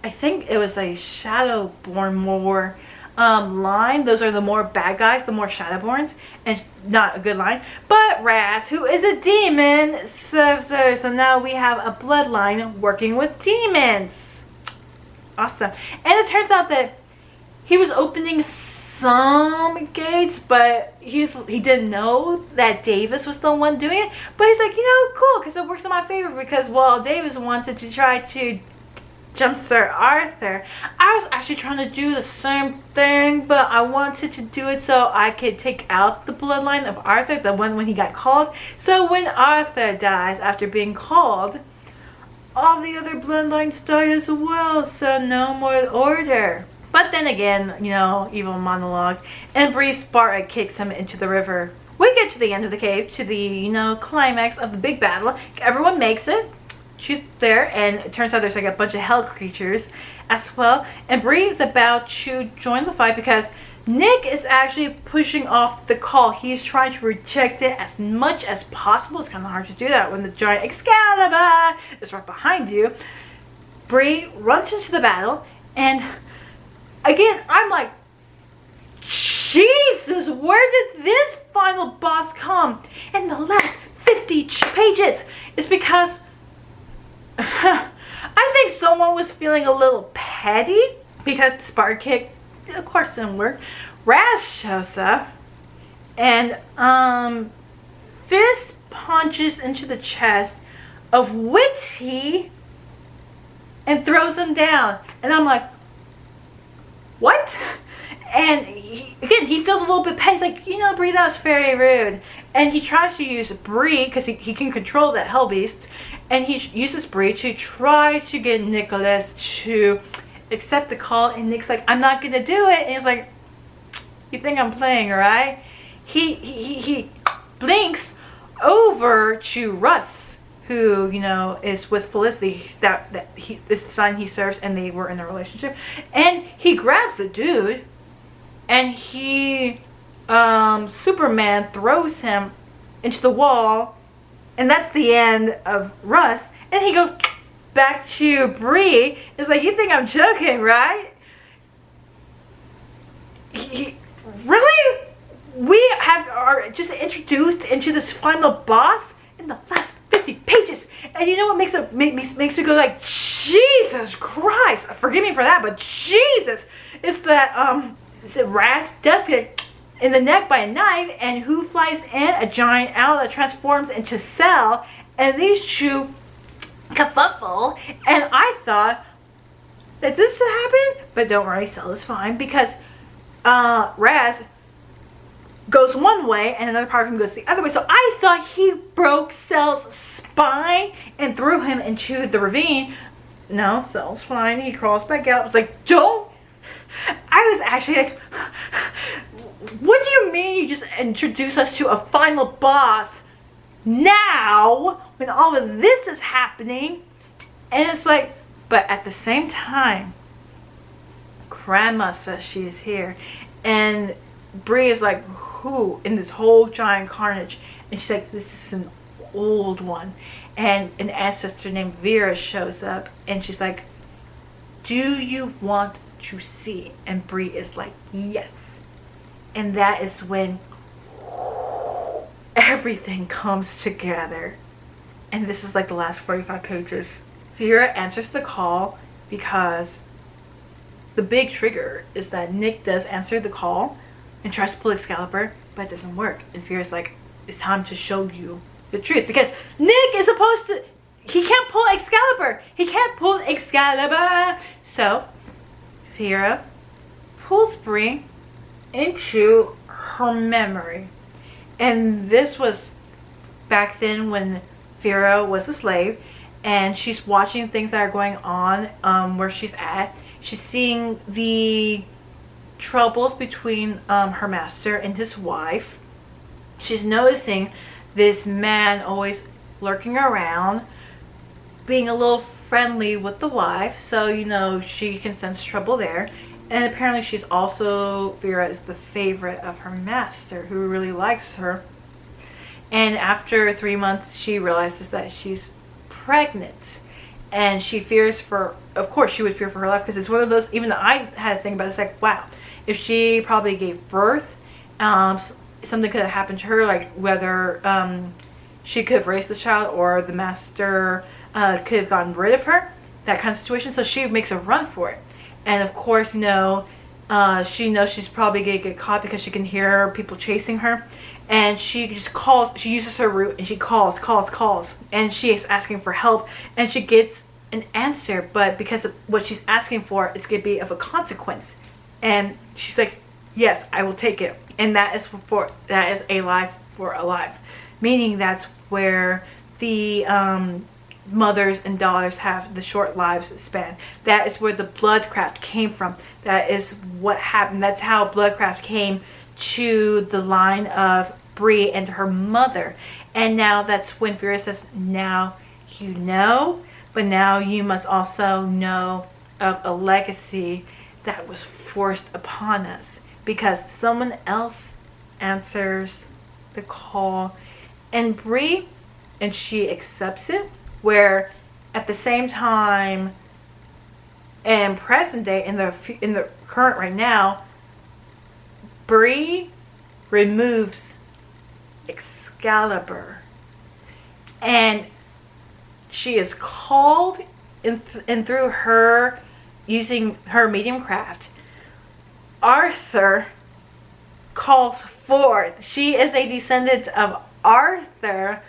think it was a Shadowborn more line. Those are the more bad guys, the more Shadowborns, and not a good line. But Raz, who is a demon, serves her. So now we have a bloodline working with demons. Awesome. And it turns out that he was opening some gates, but he didn't know that Davis was the one doing it. But he's like, cool, because it works in my favor, because while Davis wanted to try to jumpstart Arthur, I was actually trying to do the same thing, but I wanted to do it so I could take out the bloodline of Arthur, the one when he got called. So when Arthur dies after being called, all the other bloodlines die as well, so no more order. But then again, evil monologue, and Bree Sparta kicks him into the river. We get to the end of the cave, to the, climax of the big battle. Everyone makes it to there, and it turns out there's like a bunch of hell creatures as well. And Bree is about to join the fight because Nick is actually pushing off the call. He's trying to reject it as much as possible. It's kind of hard to do that when the giant Excalibur is right behind you. Bree runs into the battle, and again, I'm like, Jesus, where did this final boss come in the last 50 pages? It's because I think someone was feeling a little petty because the Sparta kick, of course, didn't work. Raz shows up and fist punches into the chest of Witty and throws him down. And I'm like, what? And he feels a little bit petty. He's like, Bree, that was very rude. And he tries to use Bree, because he can control the hell beasts, and he uses Bree to try to get Nicholas to accept the call. And Nick's like, I'm not gonna do it. And he's like, you think I'm playing, right? He blinks over to Russ, who is with Felicity, that is the sign he serves, and they were in a relationship. And he grabs the dude, and he Superman throws him into the wall, and that's the end of Russ. And he goes back to Bree. It's like, you think I'm joking, right? Really? We are just introduced into this final boss in the last 50 pages. And you know what makes me go like, Jesus Christ, forgive me for that, but Jesus, is that Raz does get in the neck by a knife, and who flies in? A giant owl that transforms into Cell, and these two kerfuffle. And I thought that this would happen, but don't worry, Cell is fine, because Raz goes one way and another part of him goes the other way. So I thought he broke Cell's spine and threw him into the ravine. No, Cell's fine. He crawls back out. I was like, don't. I was actually like, what do you mean you just introduce us to a final boss now when all of this is happening? And it's like, but at the same time, Grandma says she is here. And Bree is like, who in this whole giant carnage? And she's like, this is an old one. And an ancestor named Vera shows up, and she's like, do you want to see? And Bree is like, yes. And that is when everything comes together. And this is like the last 45 pages. Vera answers the call because the big trigger is that Nick does answer the call and tries to pull Excalibur, but it doesn't work. And Vera's like, it's time to show you the truth, because Nick is supposed to, he can't pull Excalibur. He can't pull Excalibur. So Vera pulls Bree into her memory. And this was back then when Vera was a slave, and she's watching things that are going on where she's at. She's seeing the troubles between her master and his wife. She's noticing this man always lurking around, being a little friendly with the wife, so you know she can sense trouble there. And apparently she's also, Vera is the favorite of her master, who really likes her. And after 3 months she realizes that she's pregnant, and she fears for, of course she would fear for her life, because it's one of those, even though I had to think about it, it's like, wow, if she probably gave birth, something could have happened to her, like whether she could have raised the child or the master could have gotten rid of her, that kind of situation. So she makes a run for it. And of course, you know, she knows she's probably going to get caught because she can hear people chasing her. And she just calls, she uses her root and she calls. And she is asking for help, and she gets an answer, but because of what she's asking for, it's going to be of a consequence. And she's like, yes, I will take it. And that is a life for a life. Meaning that's where the mothers and daughters have the short lives span. That is where the Bloodcraft came from. That is what happened. That's how Bloodcraft came to the line of Bree and her mother. And now that's when Vera says, now you know, but now you must also know of a legacy that was forced upon us, because someone else answers the call. And Bree, and she accepts it, where at the same time in present day, in the current right now, Bree removes Excalibur, and she is called in through her using her medium craft. Arthur calls forth. She is a descendant of Arthur,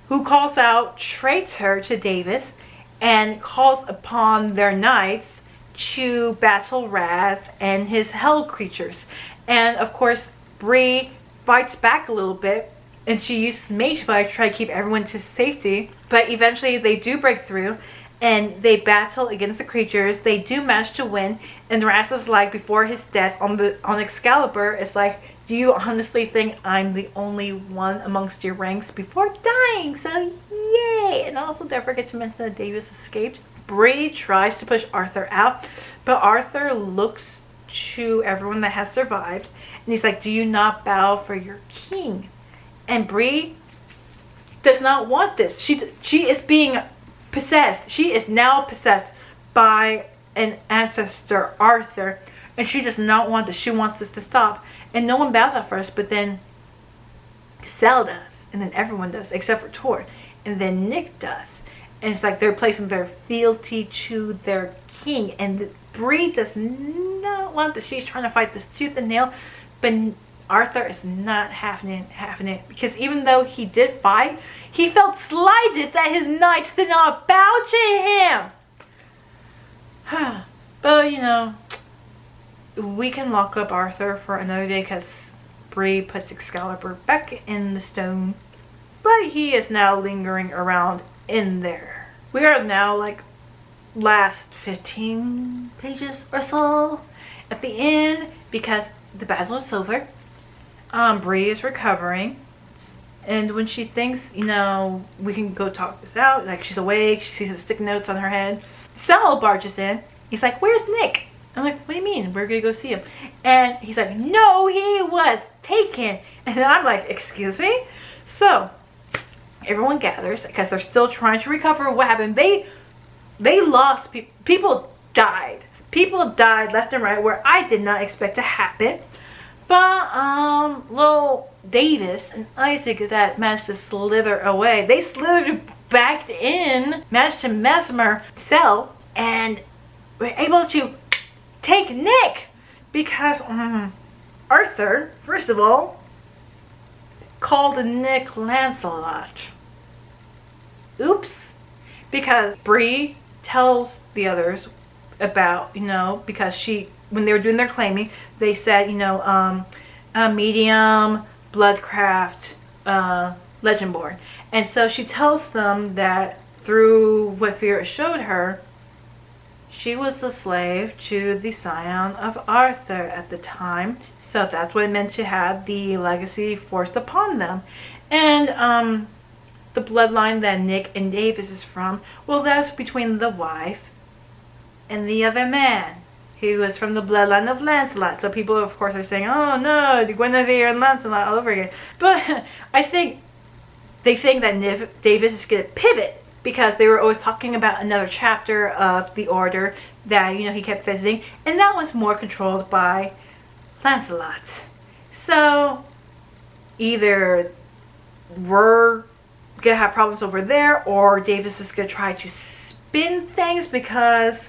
who calls out traitor to Davis and calls upon their knights to battle Raz and his hell creatures. And of course, Bree fights back a little bit, and she uses mage fire to try to keep everyone to safety. But eventually they do break through, and they battle against the creatures. They do manage to win, and Raz is like, before his death on Excalibur, is like, do you honestly think I'm the only one amongst your ranks, before dying? So yay! And also don't forget to mention that Davis escaped. Bree tries to push Arthur out, but Arthur looks to everyone that has survived, and he's like, do you not bow for your king? And Bree does not want this. She is being possessed. She is now possessed by an ancestor, Arthur, and she does not want this. She wants this to stop. And no one bows at first, but then Sel does, and then everyone does, except for Tor, and then Nick does. And it's like they're placing their fealty to their king, and Bree does not want this. She's trying to fight this tooth and nail, but Arthur is not having it, because even though he did fight, he felt slighted that his knights did not bow to him. But you know, we can lock up Arthur for another day because Bree puts Excalibur back in the stone, but he is now lingering around in there. We are now like last 15 pages or so at the end, because the battle is over. Bree is recovering, and when she thinks, you know, we can go talk this out, like she's awake, she sees the stick notes on her head, Sel barges in. He's like, "Where's Nick?" I'm like, "What do you mean? We're gonna go see him." And he's like, "No, he was taken." And I'm like, "Excuse me?" So everyone gathers because they're still trying to recover what happened. They lost people. People died. People died left and right where I did not expect to happen. But little Davis and Isaac that managed to slither away. They slithered back in, managed to mesmer Sel, and were able to take Nick, because Arthur, first of all, called Nick Lancelot. Oops. Because Bree tells the others about, you know, because when they were doing their claiming, they said, you know, medium, bloodcraft, Legendborn. And so she tells them that through what Fira showed her, she was a slave to the scion of Arthur at the time. So that's what it meant to have the legacy forced upon them. And the bloodline that Nick and Davis is from, well, that's between the wife and the other man, who was from the bloodline of Lancelot. So people, of course, are saying, "Oh no, Guinevere and Lancelot all over again." But I think they think that Davis is going to pivot, because they were always talking about another chapter of the Order that, you know, he kept visiting, and that was more controlled by Lancelot. So either we're gonna have problems over there, or Davis is gonna try to spin things, because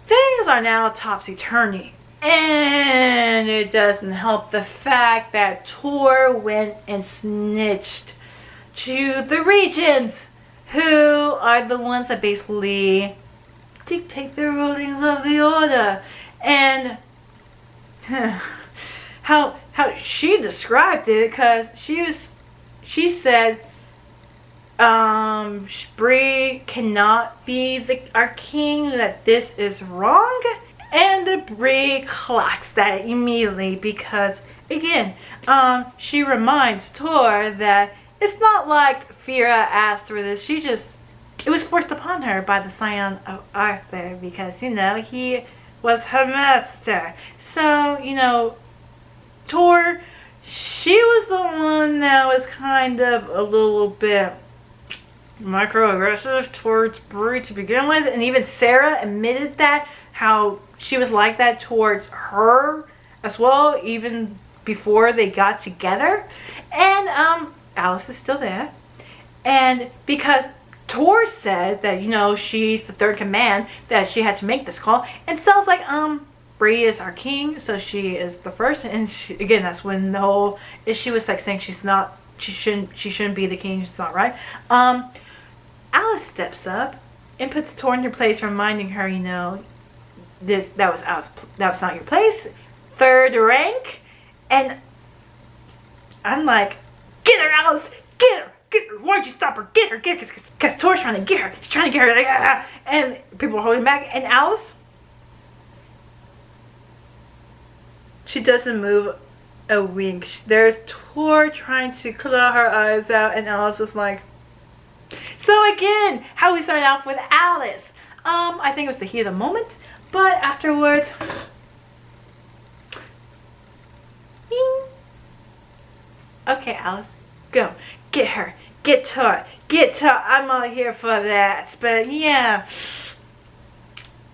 things are now topsy-turvy. And it doesn't help the fact that Tor went and snitched to the Regents, who are the ones that basically dictate the rulings of the Order. And how she described it, because she said, Bree cannot be our king, that this is wrong. And Bree clocks that immediately, because again, she reminds Tor that it's not like Fira asked for this. It was forced upon her by the scion of Arthur, because, you know, he was her master. So, you know, Tor, she was the one that was kind of a little bit microaggressive towards Bree to begin with, and even Sarah admitted that, how she was like that towards her as well, even before they got together. And Alice is still there, and because Tor said that, you know, she's the third command, that she had to make this call, and Sel's like, Bree is our king, so she is the first. And again, that's when the whole issue was like saying she shouldn't be the king, she's not right. Alice steps up and puts Tor in her place, reminding her, you know, that was not your place, third rank. And I'm like, "Get her, Alice, get her, why'd you stop her, get her, because Tor's trying to get her, he's trying to get her," like, and people are holding back, and Alice, she doesn't move a wink. There's Tor trying to claw her eyes out, and Alice is like, so again, how we started off with Alice. I think it was the heat of the moment, but afterwards, bing. Okay, Alice, Go. Get her. Get to her. Get to her. I'm all here for that. But yeah.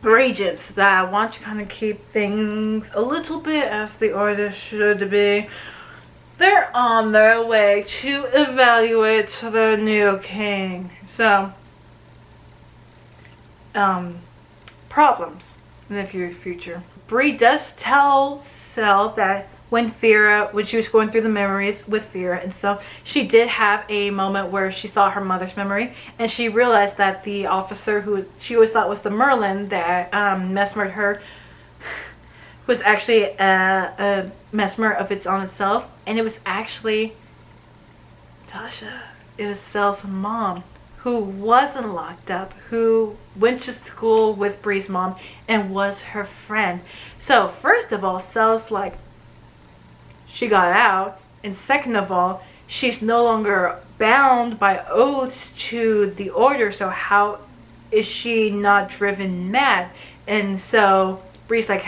Regents that want to kind of keep things a little bit as the order should be. They're on their way to evaluate the new king. So, problems in the future. Bree does tell Cell that when she was going through the memories with Fira, and so she did have a moment where she saw her mother's memory, and she realized that the officer who she always thought was the Merlin that mesmered her was actually a mesmer of its own itself, and it was actually Tasha. It was Cell's mom, who wasn't locked up, who went to school with Bree's mom and was her friend. So first of all, Cell's like, she got out, and second of all, she's no longer bound by oaths to the order, so how is she not driven mad? And so Bree's like,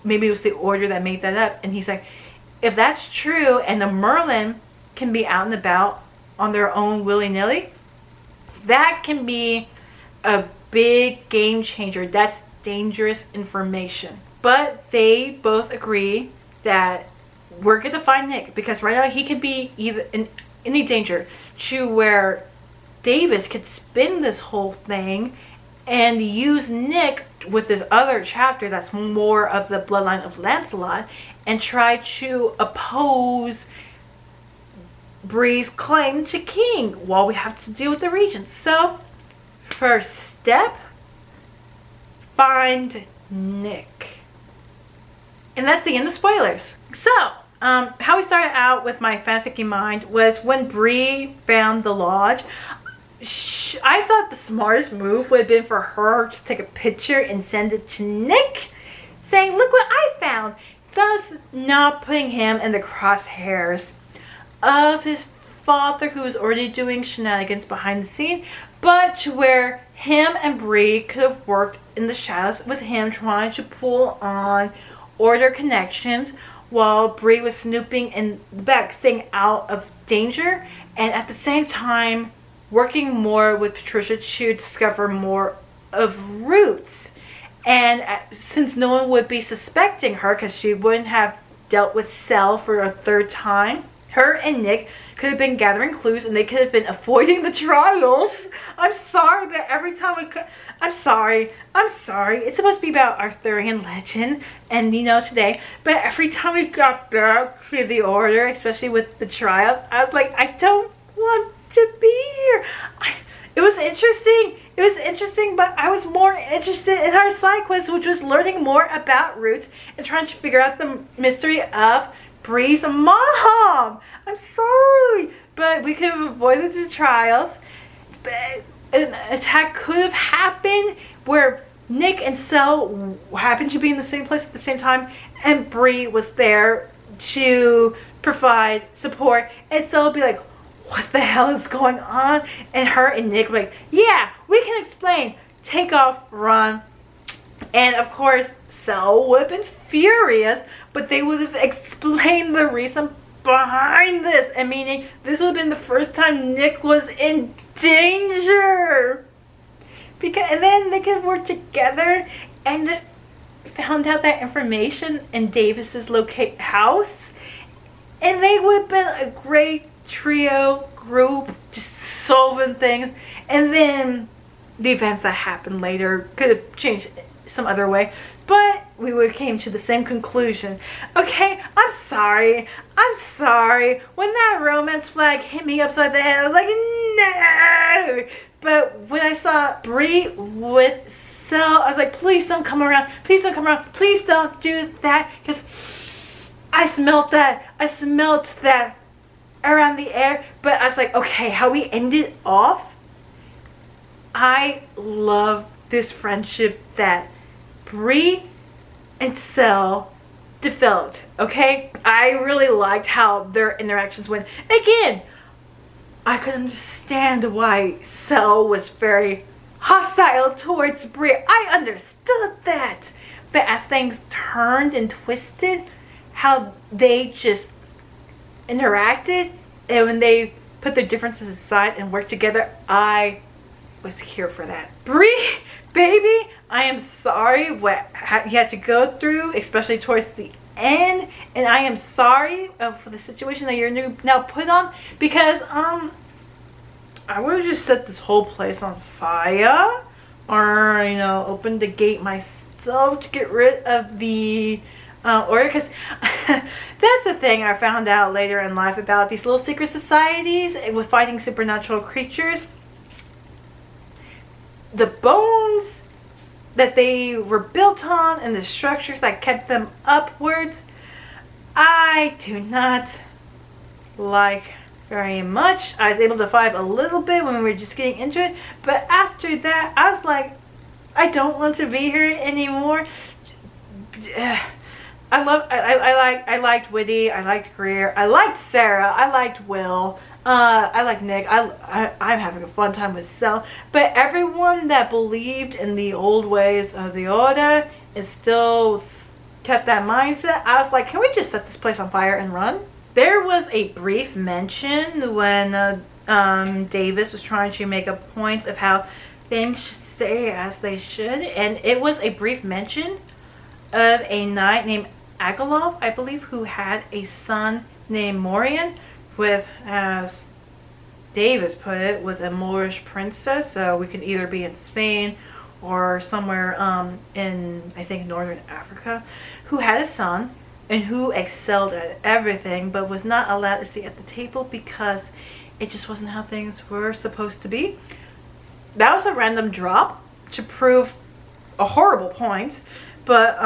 maybe it was the order that made that up. And he's like, if that's true and the Merlin can be out and about on their own willy-nilly, that can be a big game changer. That's dangerous information. But they both agree that we're going to find Nick, because right now he can be either in any danger to where Davis could spin this whole thing and use Nick with this other chapter that's more of the bloodline of Lancelot and try to oppose Bree's claim to king while we have to deal with the regents. So, first step, find Nick. And that's the end of spoilers. So, how we started out with my fanficky mind was when Bree found the lodge. I thought the smartest move would have been for her to take a picture and send it to Nick, saying, look what I found, thus not putting him in the crosshairs of his father, who was already doing shenanigans behind the scene, but to where him and Bree could have worked in the shadows with him trying to pull on order connections while Bree was snooping in the back, staying out of danger, and at the same time working more with Patricia to discover more of roots. And since no one would be suspecting her, because she wouldn't have dealt with Cell for a third time, her and Nick could have been gathering clues, and they could have been avoiding the trials. I'm sorry, but every time I'm sorry. It's supposed to be about Arthurian legend and today, but every time we got back to the order, especially with the trials, I was like, I don't want to be here. It was interesting, but I was more interested in our side quest, which was learning more about roots and trying to figure out the mystery of Bree's mom. I'm sorry, but we could have avoided the trials. But an attack could have happened where Nick and Cell happened to be in the same place at the same time, and Bree was there to provide support, and Cell would be like, what the hell is going on? And her and Nick were like, yeah, we can explain. Take off, run. And of course, Cell would have been furious, but they would have explained the reason behind this. And meaning, this would have been the first time Nick was in danger. And then they could work together and found out that information in Davis's house. And they would have been a great trio group, just solving things. And then the events that happened later could have changed some other way, but we would have came to the same conclusion. Okay, I'm sorry when that romance flag hit me upside the head. I was like, no. But when I saw Bree with Cell, I was like, please don't come around, please don't do that, because I smelt that around the air. But I was like, okay, how we ended off, I love this friendship that Bree and Cell developed. Okay, I really liked how their interactions went. Again, I could understand why Cell was very hostile towards Bree. I understood that. But as things turned and twisted, how they just interacted, and when they put their differences aside and work together, I was here for that. Bree, baby, I am sorry what you had to go through, especially towards the end, and I am sorry for the situation that you're now put on, because I would have just set this whole place on fire, or you know, opened the gate myself to get rid of the order, because that's the thing I found out later in life about these little secret societies with fighting supernatural creatures. The bones that they were built on and the structures that kept them upwards, I do not like very much. I was able to survive a little bit when we were just getting into it, but after that I was like, I don't want to be here anymore. I liked Whitty, I liked Greer, I liked Sarah, I liked Will, I like Nick. I'm having a fun time with Cell. But everyone that believed in the old ways of the Order is still kept that mindset. I was like, can we just set this place on fire and run? There was a brief mention when Davis was trying to make a point of how things should stay as they should. And it was a brief mention of a knight named Agalov, I believe, who had a son named Morian with, as Davis put it, with a Moorish princess. So we could either be in Spain or somewhere in, I think, northern Africa, who had a son and who excelled at everything but was not allowed to sit at the table because it just wasn't how things were supposed to be. That was a random drop to prove a horrible point, but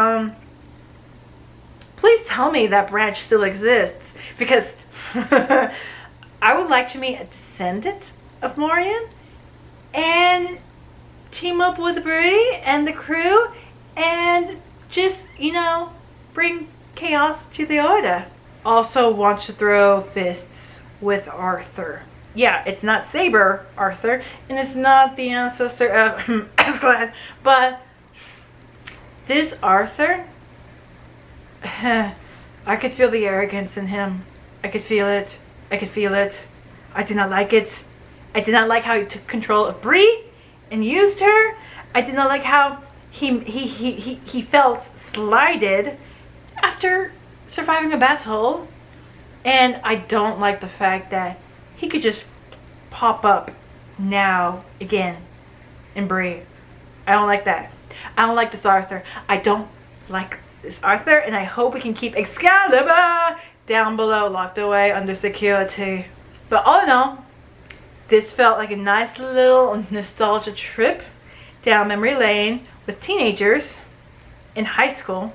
please tell me that branch still exists, because I would like to meet a descendant of Morian and team up with Bree and the crew and just, you know, bring chaos to the Order. Also want to throw fists with Arthur. Yeah, it's not Saber Arthur, and it's not the ancestor of Excalibur, but this Arthur, I could feel the arrogance in him. I could feel it. I could feel it. I did not like it. I did not like how he took control of Bree and used her. I did not like how he felt slighted after surviving a battle. And I don't like the fact that he could just pop up now again in Bree. I don't like that. I don't like this Arthur. I don't like this Arthur, and I hope we can keep Excalibur down below, locked away under security. But all in all, this felt like a nice little nostalgia trip down memory lane with teenagers in high school,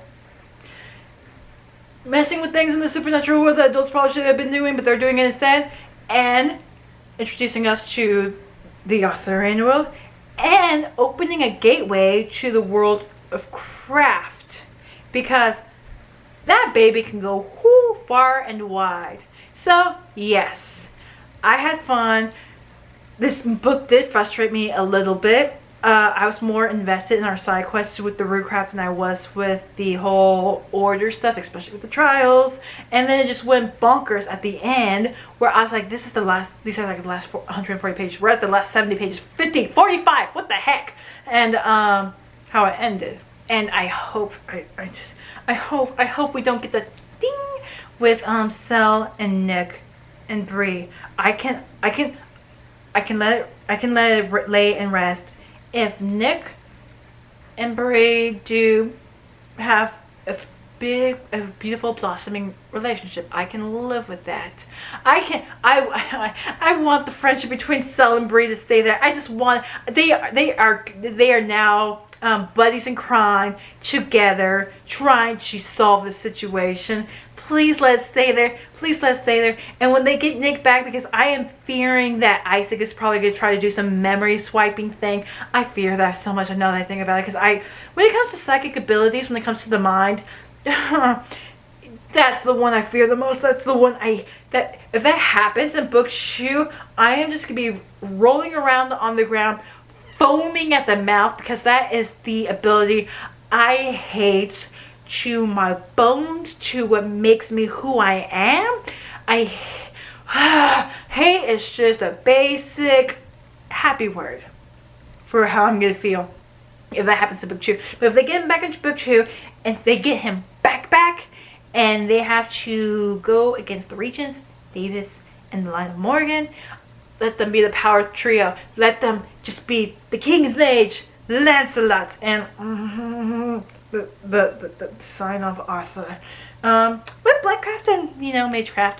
messing with things in the supernatural world that adults probably should have been doing, but they're doing it instead, and introducing us to the Arthurian world, and opening a gateway to the world of craft, because that baby can go far and wide. So yes, I had fun. This book did frustrate me a little bit. I was more invested in our side quests with the Rootcraft than I was with the whole Order stuff, especially with the trials. And then it just went bonkers at the end, where I was like, this is the last, these are like the last 140 pages. We're at the last 70 pages, 50, 45, what the heck? And how it ended. And I hope, I hope we don't get the ding with Cell and Nick and Bree. I can let it lay and rest if Nick and Bree do have a beautiful blossoming relationship. I can live with that. I want the friendship between Cell and Bree to stay there. I just want, they are now buddies in crime together, trying to solve the situation. Please let it stay there. Please let it stay there. And when they get Nick back, because I am fearing that Isaac is probably going to try to do some memory swiping thing. I fear that so much. I know that I think about it, because when it comes to psychic abilities, when it comes to the mind, that's the one I fear the most. That's the one that if that happens in book 2, I am just going to be rolling around on the ground, foaming at the mouth, because that is the ability I hate to my bones, to what makes me who I am. Hate is just a basic happy word for how I'm gonna feel if that happens to Book 2. But if they get him back into Book 2 and they get him back and they have to go against the Regents, Davis and the Line of Morgan, let them be the power trio. Let them just be the King's Mage, Lancelot, and the sign of Arthur. With Blackcraft and, Magecraft.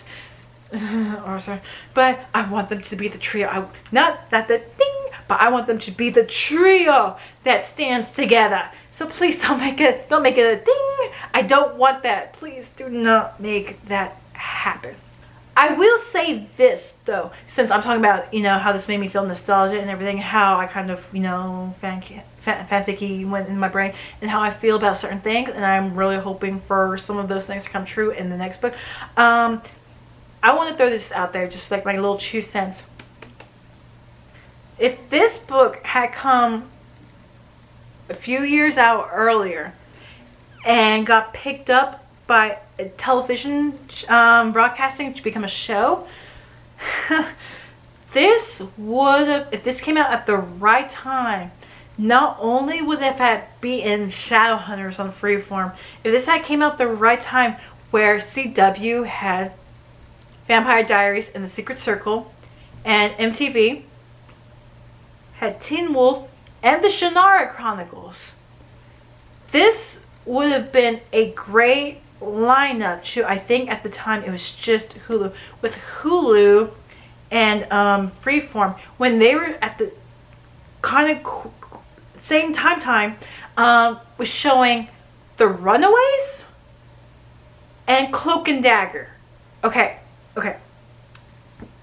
Arthur. But I want them to be the trio. Not that the thing, but I want them to be the trio that stands together. So please don't make it a ding. I don't want that. Please do not make that happen. I will say this though, since I'm talking about, how this made me feel nostalgia and everything, how I kind of, fanficky went in my brain, and how I feel about certain things, and I'm really hoping for some of those things to come true in the next book. I want to throw this out there, just like my little 2 cents. If this book had come a few years out earlier and got picked up by a television broadcasting to become a show, this would have, if this came out at the right time, not only would it have be in Shadowhunters on Freeform, if this had came out the right time where CW had Vampire Diaries and The Secret Circle, and MTV had Teen Wolf and the Shannara Chronicles, this would have been a great lineup to, I think at the time it was just Hulu. With Hulu and Freeform, when they were at the kind of same time, was showing The Runaways and Cloak and Dagger. Okay.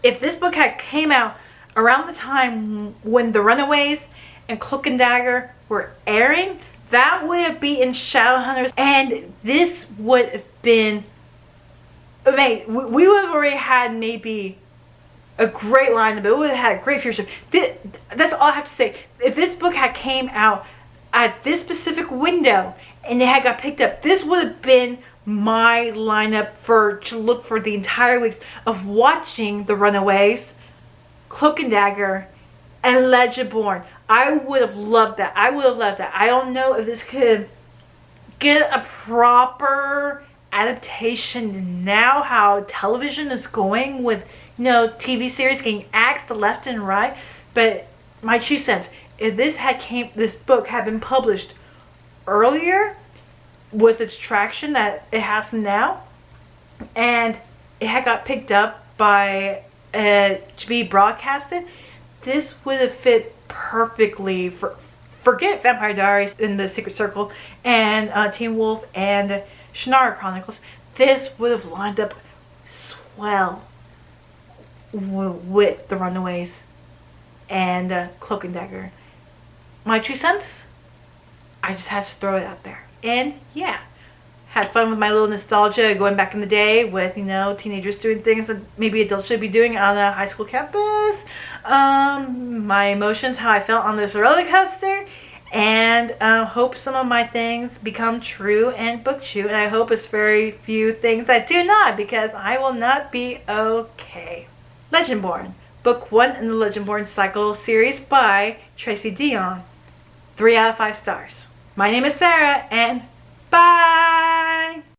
If this book had came out around the time when The Runaways and Cloak and Dagger were airing, that would have been in Shadowhunters, and this would have been amazing. We would have already had maybe a great lineup. It would have had a great future. That's all I have to say. If this book had came out at this specific window and it had got picked up, this would have been my lineup to look for the entire weeks of watching The Runaways, Cloak and Dagger, and Legendborn. I would have loved that. I don't know if this could get a proper adaptation now, how television is going with, TV series getting axed left and right. But my 2 cents, if this book had been published earlier with its traction that it has now, and it had got picked up by to be broadcasted, this would have fit perfectly forget Vampire Diaries and The Secret Circle and Teen Wolf and Shannara Chronicles. This would have lined up swell with The Runaways and Cloak and Dagger. My 2 cents, I just had to throw it out there. And yeah, had fun with my little nostalgia going back in the day with, teenagers doing things that maybe adults should be doing on a high school campus. My emotions, how I felt on this roller coaster, and hope some of my things become true in Book 2, and I hope it's very few things that do not, because I will not be okay. Legendborn, Book 1 in the Legendborn Cycle series by Tracy Deonn. 3 out of 5 stars. My name is Sarah, and